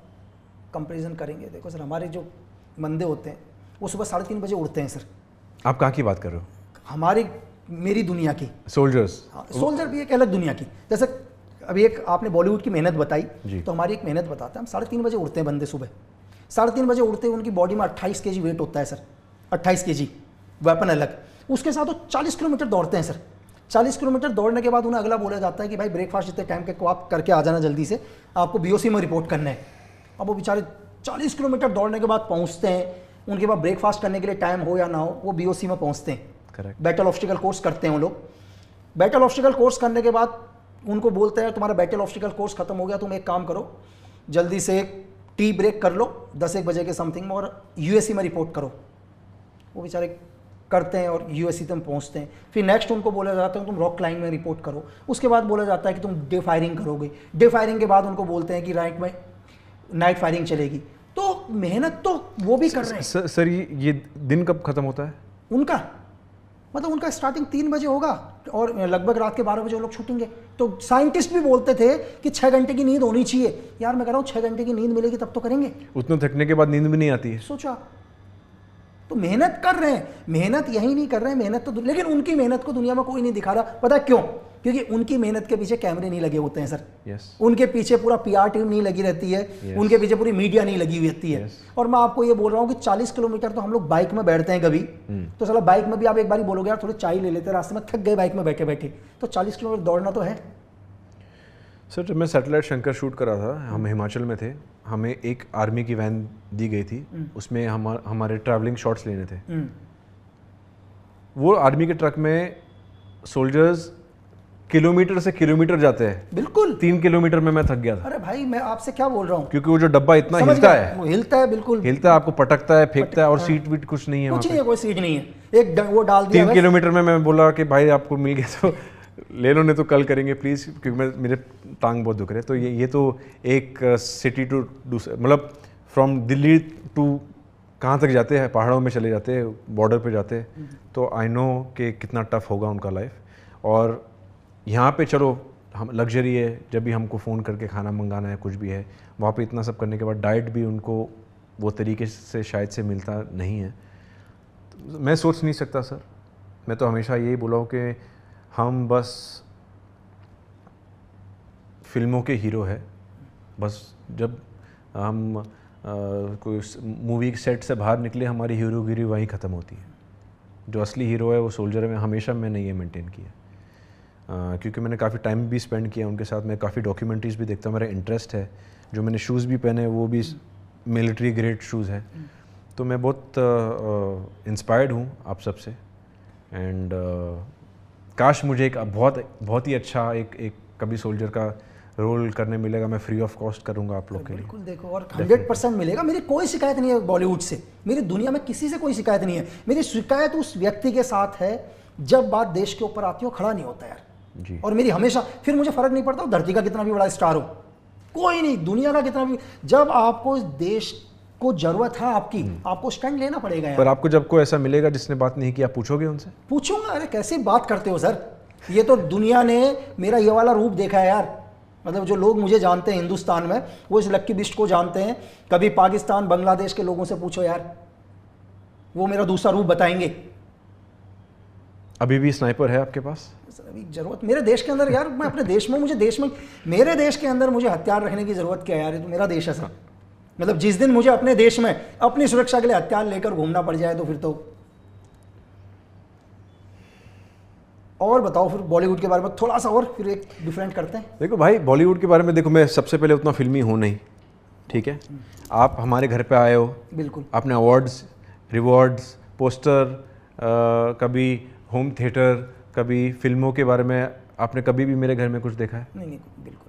कंपैरिजन करेंगे। देखो सर, हमारे जो बंदे होते हैं वो सुबह 3:30 बजे उठते हैं सर। आप कहाँ की बात कर रहे हो? हमारी, मेरी दुनिया की सोल्जर्स। हाँ, सोल्जर भी एक अलग दुनिया की। जैसे अभी एक आपने बॉलीवुड की मेहनत बताई, तो हमारी एक मेहनत बताते हैं। हम 3:30 बजे उठते हैं बंदे सुबह। 3:30 बजे उठते हैं, उनकी बॉडी में 28 kg वेट होता है सर, 28 kg वेपन अलग। उसके साथ वो 40 किलोमीटर दौड़ते हैं सर। 40 किलोमीटर दौड़ने के बाद उन्हें अगला बोला जाता है कि भाई ब्रेकफास्ट इतने टाइम के को आप करके आ जाना जल्दी से, आपको BOC में रिपोर्ट करना है। अब वो बेचारे 40 किलोमीटर दौड़ने के बाद पहुँचते हैं, उनके बाद ब्रेकफास्ट करने के लिए टाइम हो या ना हो वो BOC में पहुँचते हैं। करेक्ट। बैटल ऑब्स्टिकल कोर्स करते हैं वो लोग। बैटल ऑब्स्टिकल कोर्स करने के बाद उनको बोलते हैं तुम्हारा बैटल ऑब्स्टिकल कोर्स खत्म हो गया, तुम एक काम करो, जल्दी से टी ब्रेक कर लो 10-1 बजे के समथिंग में, और USC में रिपोर्ट करो। वो बेचारे करते हैं और USC तक पहुंचते हैं। फिर नेक्स्ट उनको बोला जाता है तुम रॉक क्लाइंब में रिपोर्ट करो। उसके बाद बोला जाता है कि तुम डे फायरिंग करोगे। डे फायरिंग के बाद उनको बोलते हैं कि नाइट फायरिंग चलेगी। तो मेहनत तो वो भी कर रहे हैं। सर ये दिन कब खत्म होता है उनका? मतलब उनका स्टार्टिंग 3 बजे होगा और लगभग रात के 12 बजे वो लोग छूटेंगे। तो साइंटिस्ट भी बोलते थे कि 6 घंटे की नींद होनी चाहिए। यार मैं कह रहा हूँ 6 घंटे की नींद मिलेगी तब तो करेंगे। उतना थकने के बाद नींद भी नहीं आती है। सोचा, तो मेहनत कर रहे हैं, मेहनत यही नहीं कर रहे हैं, मेहनत तो, लेकिन उनकी मेहनत को दुनिया में कोई नहीं दिखा रहा। पता है क्यों? क्योंकि उनकी मेहनत के पीछे कैमरे नहीं लगे होते हैं सर। उनके पीछे पूरा PR टीम नहीं लगी रहती है। उनके पीछे पूरी मीडिया नहीं लगी हुई रहती है। और मैं आपको ये बोल रहा हूँ कि 40 किलोमीटर तो हम लोग बाइक में बैठते हैं कभी, तो साला बाइक में भी आप एक बार बोलोगे यार थोड़ी चाय ले लेते, रास्ते में थक गए बाइक में बैठे बैठे, तो 40 किलोमीटर दौड़ना तो है। सर जब मैं सैटेलाइट शंकर शूट कर रहा था, हम हिमाचल में थे, हमें एक आर्मी की वैन दी गई थी, उसमें हमारे ट्रैवलिंग शॉट्स लेने थे। वो आर्मी के ट्रक में सोल्जर्स किलोमीटर से किलोमीटर जाते हैं। बिल्कुल 3 किलोमीटर में मैं थक गया था। अरे भाई मैं आपसे क्या बोल रहा हूँ, क्योंकि वो जो डब्बा इतना हिलता है, वो हिलता है, बिल्कुल हिलता है, आपको पटकता है, फेंकता है, और सीट वीट कुछ नहीं है, कुछ नहीं है, कोई सीट नहीं है। एक वो डाल दिया 3 किलोमीटर में मैं बोला कि भाई आपको मिल गया तो ले लो, नहीं तो कल करेंगे प्लीज़, क्योंकि मेरे टांग बहुत दुख रहे। तो ये तो एक सिटी टू दूसरा, मतलब फ्रॉम दिल्ली टू कहाँ तक जाते हैं, पहाड़ों में चले जाते हैं, बॉर्डर पे जाते हैं, तो आई नो कि कितना टफ होगा उनका लाइफ। और यहाँ पे चलो हम लग्जरी है, जब भी हमको फ़ोन करके खाना मंगाना है, कुछ भी है, वहाँ पे इतना सब करने के बाद डाइट भी उनको वो तरीके से शायद से मिलता नहीं है। तो मैं सोच नहीं सकता सर। मैं तो हमेशा यही बोला हूँ कि हम बस फिल्मों के हीरो है। बस जब हम कोई मूवी सेट से बाहर निकले हमारी हीरोगिरी वहीं ख़त्म होती है। जो असली हीरो है वो सोल्जर है। हमेशा मैंने ये मेंटेन किया क्योंकि मैंने काफ़ी टाइम भी स्पेंड किया उनके साथ। मैं काफ़ी डॉक्यूमेंट्रीज़ भी देखता हूँ, मेरा इंटरेस्ट है। जो मैंने शूज़ भी पहने वो भी मिलिट्री ग्रेड शूज़ हैं। तो मैं बहुत इंस्पायर्ड हूँ आप सबसे। एंड काश मुझे एक बहुत ही अच्छा एक कभी सोल्जर का रोल करने मिलेगा। मैं फ्री ऑफ कॉस्ट करूंगा आप लोग के लिए। बिल्कुल देखो, और 100% मिलेगा। मेरी कोई शिकायत नहीं है बॉलीवुड से, मेरी दुनिया में किसी से कोई शिकायत नहीं है। मेरी शिकायत उस व्यक्ति के साथ है जब बात देश के ऊपर आती हो खड़ा नहीं होता यार जी। और मेरी हमेशा, फिर मुझे फर्क नहीं पड़ता धरती का कितना भी बड़ा स्टार हो, कोई नहीं, दुनिया का कितना भी, जब आपको इस देश को जरूरत है आपकी, आपको स्टैंड लेना पड़ेगा यार। पर आपको जब कोई ऐसा मिलेगा जिसने बात नहीं की, आप पूछोगे उनसे? पूछूंगा। अरे कैसी बात करते हो सर, ये तो दुनिया ने मेरा ये वाला रूप देखा है यार। मतलब जो लोग मुझे जानते हैं हिंदुस्तान में, वो इस लक्की बिस्ट को जानते हैं। कभी पाकिस्तान बांग्लादेश के लोगों से पूछो यार, वो मेरा दूसरा रूप बताएंगे। अभी भी स्नाइपर है आपके पास? सर अभी जरूरत मेरे देश के अंदर यार, मैं अपने देश में, मुझे देश में, मेरे देश के अंदर मुझे हथियार रखने की जरूरत क्या है यार? ये तो मेरा देश है सर। मतलब जिस दिन मुझे अपने देश में अपनी सुरक्षा के लिए हथियार लेकर घूमना पड़ जाए तो फिर तो। और बताओ फिर बॉलीवुड के बारे में थोड़ा सा और फिर एक डिफरेंट करते हैं। देखो भाई, बॉलीवुड के बारे में देखो, मैं सबसे पहले उतना फिल्मी हूँ नहीं, ठीक है? आप हमारे घर पे आए हो, बिल्कुल, आपने अवार्ड्स, रिवॉर्ड्स, पोस्टर, कभी होम थिएटर, कभी फिल्मों के बारे में आपने कभी भी मेरे घर में कुछ देखा है? नहीं बिल्कुल।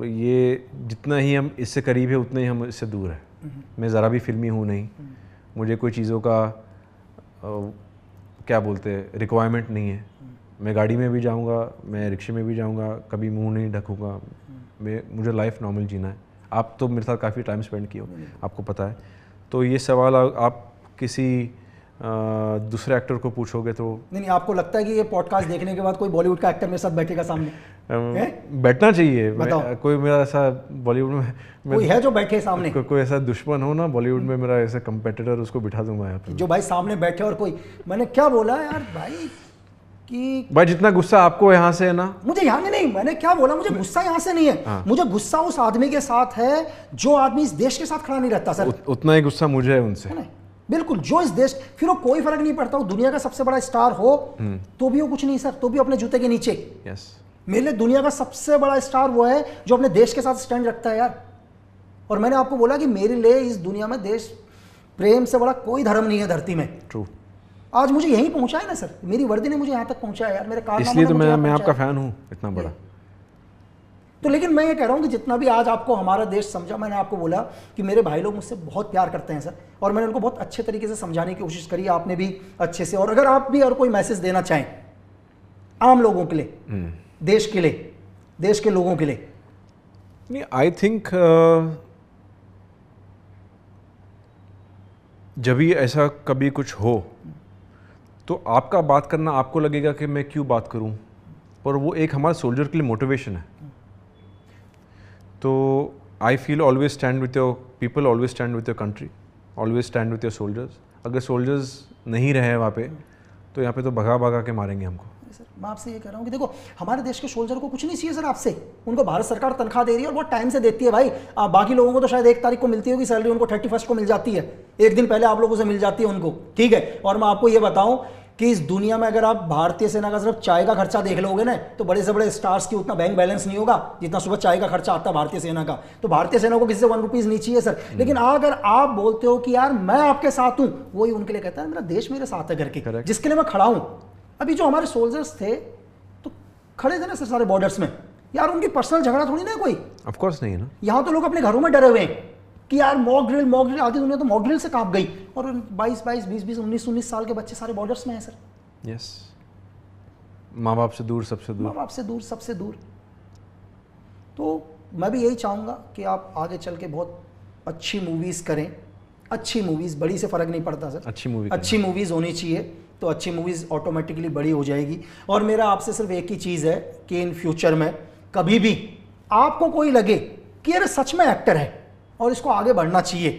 ये जितना ही हम इससे करीब है उतना ही हम इससे दूर है। मैं ज़रा भी फिल्मी हूँ नहीं। मुझे कोई चीज़ों का क्या बोलते हैं रिक्वायरमेंट नहीं है। मैं गाड़ी में भी जाऊँगा, मैं रिक्शे में भी जाऊँगा, कभी मुंह नहीं ढकूँगा। मुझे लाइफ नॉर्मल जीना है। आप तो मेरे साथ काफ़ी टाइम स्पेंड किए हो, आपको पता है। तो ये सवाल आप किसी दूसरे एक्टर को पूछोगे तो नहीं, आपको लगता है कि ये पॉडकास्ट देखने के बाद कोई बॉलीवुड का एक्टर मेरे साथ बैठेगा सामने? बैठना चाहिए। बताओ। कोई मेरा ऐसा बॉलीवुड में कोई है जो बैठे सामने? कोई ऐसा दुश्मन हो ना बॉलीवुड में मेरा, ऐसा कंपेटिटर, उसको बिठा दूंगा यहाँ पे। जो भाई सामने बैठे। और कोई, मैंने क्या बोला यार भाई कि भाई जितना गुस्सा आपको यहाँ से है ना, मुझे यहाँ नहीं, मैंने क्या बोला, मुझे गुस्सा यहाँ से नहीं है। हाँ। मुझे गुस्सा उस आदमी के साथ है जो आदमी इस देश के साथ खड़ा नहीं रहता सर। उतना ही गुस्सा मुझे है उनसे। है बिल्कुल, जो इस देश, फिर वो कोई फर्क नहीं पड़ता, वो दुनिया का सबसे बड़ा स्टार हो तो भी वो कुछ नहीं सर, तो भी अपने जूते के नीचे। यस, मेरे लिए दुनिया का सबसे बड़ा स्टार वो है जो अपने देश के साथ स्टैंड रखता है यार। और मैंने आपको बोला कि मेरे लिए इस दुनिया में देश प्रेम से बड़ा कोई धर्म नहीं है धरती में। ट्रू। आज मुझे यहीं पहुंचा है ना सर, मेरी वर्दी ने मुझे यहाँ तक पहुंचाया यार, मेरे कारनामे इसलिए तो ने मुझे मैं यहाँ आपका पहुंचाया। फैन हूँ इतना बड़ा। तो लेकिन मैं ये कह रहा हूँ कि जितना भी आज आपको हमारा देश समझा, मैंने आपको बोला कि मेरे भाई लोग मुझसे बहुत प्यार करते हैं सर, और मैंने उनको बहुत अच्छे तरीके से समझाने की कोशिश करी, आपने भी अच्छे से। और अगर आप भी और कोई मैसेज देना चाहें आम लोगों के लिए, देश के लिए, देश के लोगों के लिए। नहीं, आई थिंक जब भी ऐसा कभी कुछ हो तो आपका बात करना, आपको लगेगा कि मैं क्यों बात करूं, पर वो एक हमारे सोल्जर के लिए मोटिवेशन है। तो I feel always stand with your people, always stand with your country, always stand with your soldiers. अगर सोल्जर्स नहीं रहे वहाँ पे तो यहाँ पे तो भगा भगा के मारेंगे हमको। सर मैं आपसे ये कह रहा हूँ कि देखो, हमारे देश के सोल्जर को कुछ नहीं चाहिए सर आपसे। उनको भारत सरकार तनख्वाह दे रही है और बहुत टाइम से देती है भाई। बाकी लोगों को तो शायद 1 तारीख को मिलती होगी सैलरी, उनको 31 को मिल जाती है, एक दिन पहले आप लोगों से मिल जाती है उनको, ठीक है। और मैं आपको ये बताऊं कि इस दुनिया में अगर आप भारतीय सेना का सिर्फ चाय का खर्चा देख लोगे ना, तो बड़े से बड़े स्टार्स की उतना बैंक बैलेंस नहीं होगा जितना सुबह चाय का खर्चा आता है भारतीय सेना का। तो भारतीय सेना को किसी से 1 रुपीज नहीं चाहिए सर। लेकिन अगर आप बोलते हो कि यार मैं आपके साथ हूं, वही उनके लिए कहता है मेरा देश मेरे साथ है करके, जिसके लिए मैं खड़ा हूं। अभी जो हमारे सोल्जर्स थे तो खड़े थे ना सर सारे बॉर्डर्स में, यार उनकी पर्सनल झगड़ा थोड़ी ना कोई। ऑफ कोर्स नहीं है ना। यहाँ तो लोग अपने घरों में डरे हुए हैं कि यार मॉक ड्रिल, आधी दुनिया तो मॉक ड्रिल से कांप गई, और 22, 20, 19 साल के बच्चे सारे बॉर्डर्स में हैं सर। यस, माँ बाप से दूर, सबसे दूर, माँ बाप से दूर, सबसे दूर। तो मैं भी यही चाहूँगा कि आप आगे चल के बहुत अच्छी मूवीज़ करें, अच्छी मूवीज़, बड़ी से फ़र्क नहीं पड़ता सर, अच्छी मूवीज़ होनी चाहिए, तो अच्छी मूवीज़ ऑटोमेटिकली बड़ी हो जाएगी। और मेरा आपसे सिर्फ एक ही चीज़ है कि इन फ्यूचर में कभी भी आपको कोई लगे कि यार सच में एक्टर है और इसको आगे बढ़ना चाहिए,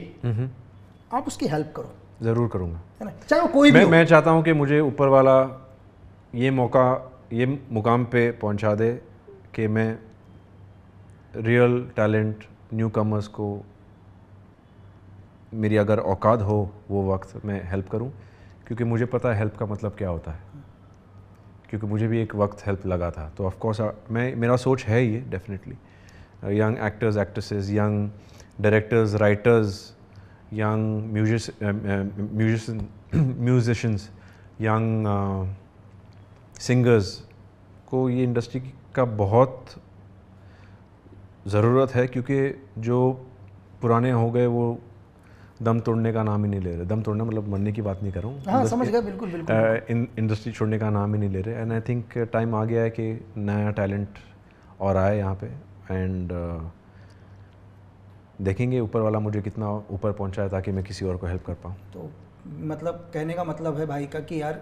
आप उसकी हेल्प करो। ज़रूर करूँगा, है ना, चाहे वो कोई भी हो। मैं चाहता हूँ कि मुझे ऊपर वाला ये मौका, ये मुकाम पे पहुँचा दे कि मैं रियल टैलेंट न्यू कमर्स को मेरी अगर औकात हो वो वक्त मैं हेल्प करूं, क्योंकि मुझे पता है हेल्प का मतलब क्या होता है, क्योंकि मुझे भी एक वक्त हेल्प लगा था। तो ऑफ कोर्स मेरा सोच है ये definitely, young actors actresses, young directors writers, young musicians, young singers को ये इंडस्ट्री का बहुत ज़रूरत है, क्योंकि जो पुराने हो गए वो दम तोड़ने का नाम ही नहीं ले रहे। दम तोड़ना मतलब मरने की बात नहीं कर रहा हूँ, हाँ समझ गया, बिल्कुल बिल्कुल। इंडस्ट्री छोड़ने का नाम ही नहीं ले रहे। एंड आई थिंक टाइम आ गया है कि नया टैलेंट और आए यहाँ पे। एंड देखेंगे ऊपर वाला मुझे कितना ऊपर पहुँचाए ताकि मैं किसी और को हेल्प कर पाऊँ। तो मतलब कहने का मतलब है भाई का कि यार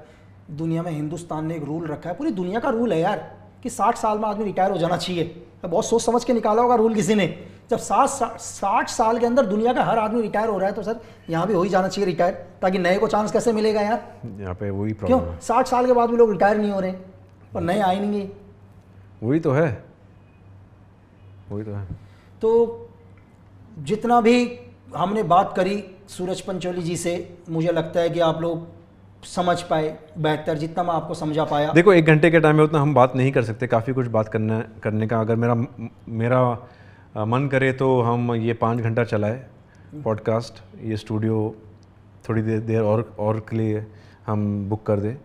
दुनिया में हिंदुस्तान ने एक रूल रखा है, पूरी दुनिया का रूल है यार, कि 60 साल में आदमी रिटायर हो जाना चाहिए। तो बहुत सोच समझ के निकाला होगा रूल किसी ने। जब 60 साल के अंदर दुनिया का हर आदमी रिटायर हो रहा है तो सर यहाँ भी हो ही जाना चाहिए रिटायर, ताकि नए को चांस कैसे मिलेगा यार। यहाँ पे वही क्यों प्रॉब्लम है। 60 साल के बाद भी लोग रिटायर नहीं हो रहे और नए आए नहीं है। वही तो है, वही तो है। तो जितना भी हमने बात करी सूरज पंचोली जी से, मुझे लगता है कि आप लोग समझ पाए बेहतर, जितना मैं आपको समझा पाया। देखो 1 घंटे के टाइम में उतना हम बात नहीं कर सकते, काफ़ी कुछ बात करने का। अगर मेरा मन करे तो हम ये 5 घंटा चलाए पॉडकास्ट, ये स्टूडियो थोड़ी देर और के लिए हम बुक कर दे।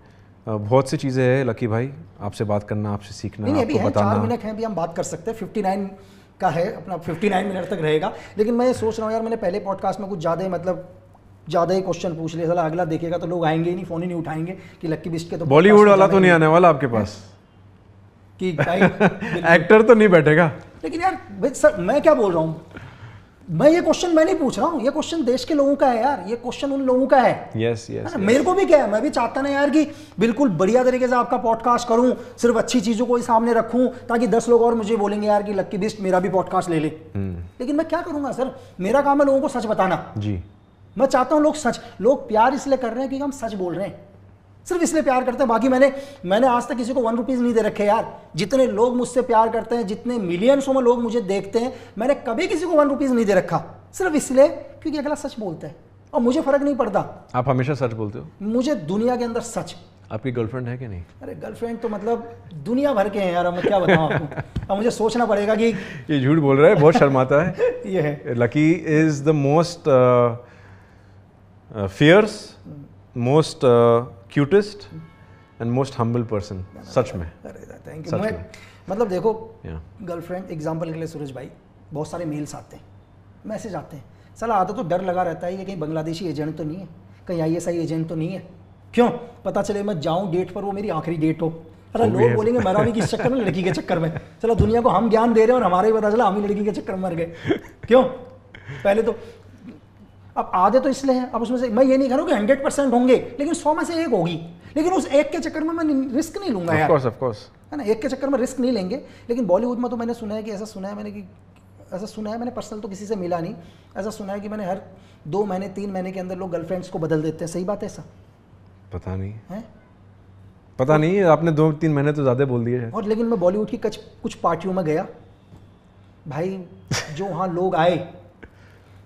बहुत सी चीज़ें हैं लकी भाई, आपसे बात करना, आपसे सीखना, नहीं अभी आपको है, 4 बताना। मिनट हैं, अभी हम बात कर सकते हैं। 59 का है अपना, 59 मिनट तक रहेगा। लेकिन मैं ये सोच रहा हूँ यार, मैंने पहले पॉडकास्ट में कुछ ज़्यादा ही क्वेश्चन पूछ लिया, साला अगला देखेगा तो लोग आएंगे ही नहीं, फ़ोन ही नहीं उठाएंगे कि लक्की बिस्ट के तो बॉलीवुड वाला तो नहीं आने वाला आपके पास कि भाई एक्टर तो नहीं बैठेगा। लेकिन यार भाई सर मैं क्या बोल रहा हूँ, मैं ये क्वेश्चन मैं नहीं पूछ रहा हूँ, ये क्वेश्चन देश के लोगों का है यार, ये क्वेश्चन उन लोगों का है। यस है यस ना? मेरे को भी क्या है, मैं भी चाहता ना यार कि बिल्कुल बढ़िया तरीके से आपका पॉडकास्ट करूं, सिर्फ अच्छी चीज़ों को ही सामने रखूं, ताकि 10 लोग और मुझे बोलेंगे यार कि लक्की बिस्ट मेरा भी पॉडकास्ट ले ले। लेकिन मैं क्या करूंगा सर, मेरा काम है लोगों को सच बताना जी। मैं चाहता हूँ लोग प्यार इसलिए कर रहे हैं क्योंकि हम सच बोल रहे हैं, सिर्फ इसलिए प्यार करते हैं। बाकी मैंने आज तक किसी को 1 रुपीज़ नहीं दे रखे यार। जितने लोग मुझसे प्यार करते हैं, जितने मिलियंसों में लोग मुझे देखते हैं, मैंने कभी किसी को 1 रुपीज़ नहीं दे रखा, सिर्फ इसलिए क्योंकि अगला सच बोलता है और मुझे फर्क नहीं पड़ता। आप हमेशा सच बोलते हो? मुझे दुनिया के अंदर सच। आपकी गर्लफ्रेंड है कि नहीं? अरे गर्लफ्रेंड तो मतलब दुनिया भर के हैं यार, अब मैं क्या बताऊँ आपको। अब मुझे सोचना पड़ेगा कि ये झूठ बोल रहा है, बहुत शर्माता है। ये है Lucky is the most fierce, most cutest and most humble person, सच में। अरे थैंक यू। सच मैं में। मतलब देखो Yeah. गर्लफ्रेंड एग्जांपल के लिए सूरज भाई, बहुत सारे मेल्स आते हैं, मैसेज आते हैं, साला आधा तो डर लगा रहता है कि कहीं बांग्लादेशी एजेंट तो नहीं है, कहीं ISI एजेंट तो नहीं है। क्यों पता चले मैं जाऊं डेट पर, वो मेरी आखिरी डेट हो। अरे वो भी लोग है। बोलेंगे मरा भी किस चक्कर में, लड़की के चक्कर में। चलो दुनिया को हम ज्ञान दे रहे हैं और हमारे ही पता चला हम ही लड़की के चक्कर में मर गए। क्यों पहले तो अब आधे तो इसलिए हैं, अब उसमें से मैं ये नहीं कह रहा हूँ कि 100% होंगे, लेकिन 100 में से 1 होगी। लेकिन उस एक के चक्कर में मैं रिस्क नहीं लूंगा यार, ऑफ कोर्स है ना। एक के चक्कर में रिस्क नहीं लेंगे। लेकिन बॉलीवुड में तो मैंने सुना है कि ऐसा सुना है मैंने पर्सनल तो किसी से मिला नहीं, ऐसा सुना है कि मैंने हर 2 महीने 3 महीने के अंदर लोग गर्लफ्रेंड्स को बदल देते हैं। सही बात है ऐसा? पता नहीं है पता नहीं, आपने 2-3 महीने तो ज़्यादा बोल दिए हैं। और लेकिन मैं बॉलीवुड की कुछ पार्टियों में गया भाई, जो वहाँ लोग आए,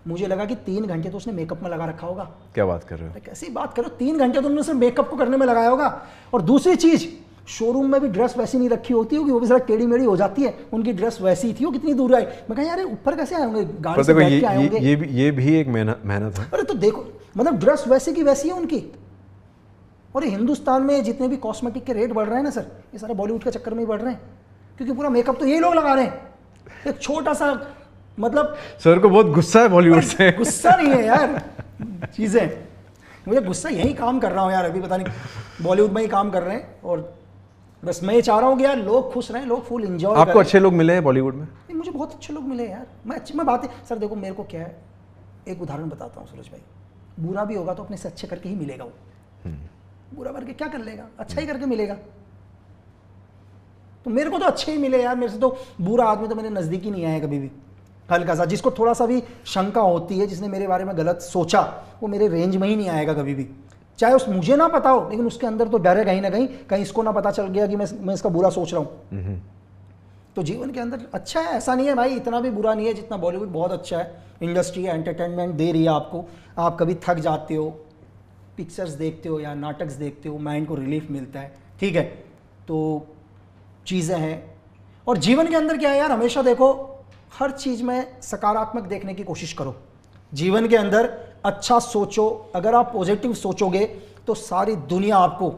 मुझे लगा कि 3 घंटे तो उसने मेकअप में लगा रखा होगा। क्या बात कर रहे हो? अरे कैसी बात करो, 3 घंटे तो उन्होंने मेकअप को करने में लगाया होगा। और दूसरी चीज, शोरूम में भी ड्रेस वैसी नहीं रखी होती होगी, वो भी जरा टेढ़ी मेढ़ी हो जाती है, उनकी ड्रेस वैसी थी। वो कितनी दूर आई, मैं कहा यार ऊपर कैसे आए होंगे, गाड़ी से बैठ के आए होंगे। ये भी एक मेहनत है। अरे तो देखो, मतलब ड्रेस वैसी की वैसी है उनकी। और ये हिंदुस्तान में जितने भी कॉस्मेटिक के रेट बढ़ रहे हैं ना सर, ये सारे बॉलीवुड के चक्कर में ही बढ़ रहे हैं, क्योंकि पूरा मेकअप तो यही लोग लगा रहे हैं। एक छोटा सा मतलब, सर को बहुत गुस्सा है बॉलीवुड से। गुस्सा नहीं है यार, चीज़ें मुझे गुस्सा, यही काम कर रहा हूँ यार, अभी पता नहीं बॉलीवुड में ही काम कर रहे हैं। और बस मैं ये चाह रहा हूँ कि यार लोग खुश रहें, लोग फुल एंजॉय करें। आपको अच्छे लोग मिले हैं बॉलीवुड में? नहीं, मुझे बहुत अच्छे लोग मिले यार। मैं बात है सर, देखो मेरे को क्या है, एक उदाहरण बताता हूँ सूरज भाई। बुरा भी होगा तो अपने से अच्छे करके ही मिलेगा वो। बुरा करके क्या कर लेगा, अच्छा ही करके मिलेगा। तो मेरे को तो अच्छे ही मिले यार, मेरे से तो बुरा आदमी तो मेरे नज़दीक ही नहीं आया कभी भी। हल्का सा जिसको थोड़ा सा भी शंका होती है, जिसने मेरे बारे में गलत सोचा, वो मेरे रेंज में ही नहीं आएगा कभी भी। चाहे उस मुझे ना पता हो, लेकिन उसके अंदर तो डर है कहीं ना कहीं इसको ना पता चल गया कि मैं इसका बुरा सोच रहा हूँ। तो जीवन के अंदर अच्छा है, ऐसा नहीं है भाई, इतना भी बुरा नहीं है जितना बॉलीवुड बहुत अच्छा है। इंडस्ट्री है, एंटरटेनमेंट दे रही है आपको, आप कभी थक जाते हो, पिक्चर्स देखते हो या नाटक देखते हो, माइंड को रिलीफ मिलता है, ठीक है। तो चीज़ें हैं, और जीवन के अंदर क्या है यार, हमेशा देखो हर चीज़ में सकारात्मक देखने की कोशिश करो। जीवन के अंदर अच्छा सोचो, अगर आप पॉजिटिव सोचोगे तो सारी दुनिया आपको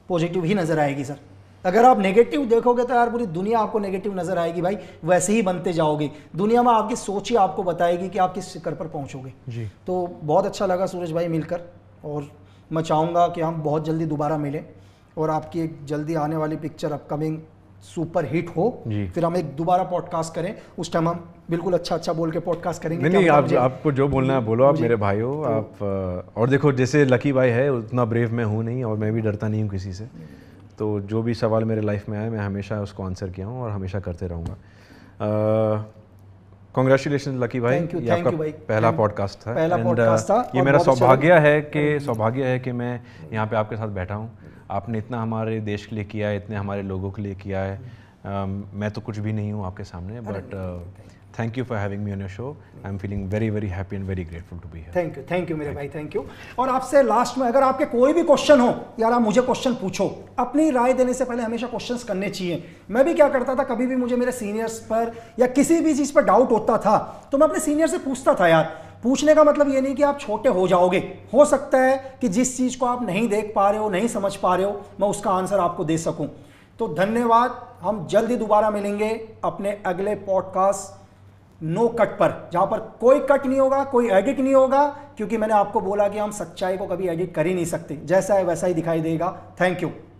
पॉजिटिव ही नज़र आएगी सर। अगर आप नेगेटिव देखोगे तो यार पूरी दुनिया आपको नेगेटिव नज़र आएगी भाई, वैसे ही बनते जाओगे। दुनिया में आपकी सोच ही आपको बताएगी कि आप किस शिखर पर पहुंचोगे जी। तो बहुत अच्छा लगा सूरज भाई मिलकर, और मैं चाहूँगा कि हम बहुत जल्दी दोबारा मिलें और आपकी एक जल्दी आने वाली पिक्चर अपकमिंग सुपर हिट हो, फिर हम एक दोबारा पॉडकास्ट करें। उस टाइम हम बिल्कुल अच्छा बोल के पॉडकास्ट करेंगे। नहीं, आपको जो बोलना है बोलो, आप मेरे भाई हो आप। और देखो जैसे लकी भाई है उतना ब्रेव मैं हूँ नहीं, और मैं भी डरता नहीं हूँ किसी से। तो जो भी सवाल मेरे लाइफ में आए मैं हमेशा उसको आंसर किया हूँ और हमेशा करते रहूँगा। कॉन्ग्रेचुलेशन लकी भाई, ये आपका पहला पॉडकास्ट था। ये मेरा सौभाग्य है कि मैं यहाँ पे आपके साथ बैठा हूँ। आपने इतना हमारे देश के लिए किया है, इतने हमारे लोगों के लिए किया है। मैं तो कुछ भी नहीं हूँ आपके सामने, but thank you for having me on your show. I am feeling very very happy and very grateful to be here. Thank you मेरे भाई, थैंक यू। और आपसे लास्ट में, अगर आपके कोई भी क्वेश्चन हो यार, आप मुझे क्वेश्चन पूछो। अपनी राय देने से पहले हमेशा क्वेश्चंस करने चाहिए। मैं भी क्या करता था, कभी भी मुझे मेरे सीनियर्स पर या किसी भी चीज़ पर डाउट होता था तो मैं अपने सीनियर से पूछता था यार। पूछने का मतलब ये नहीं कि आप छोटे हो जाओगे, हो सकता है कि जिस चीज़ को आप नहीं देख पा रहे हो, नहीं समझ पा रहे हो, मैं उसका आंसर आपको दे सकूं। तो धन्यवाद, हम जल्दी दोबारा मिलेंगे अपने अगले पॉडकास्ट नो कट पर, जहां पर कोई कट नहीं होगा, कोई एडिट नहीं होगा, क्योंकि मैंने आपको बोला कि हम सच्चाई को कभी एडिट कर ही नहीं सकते, जैसा है वैसा ही दिखाई देगा। Thank you.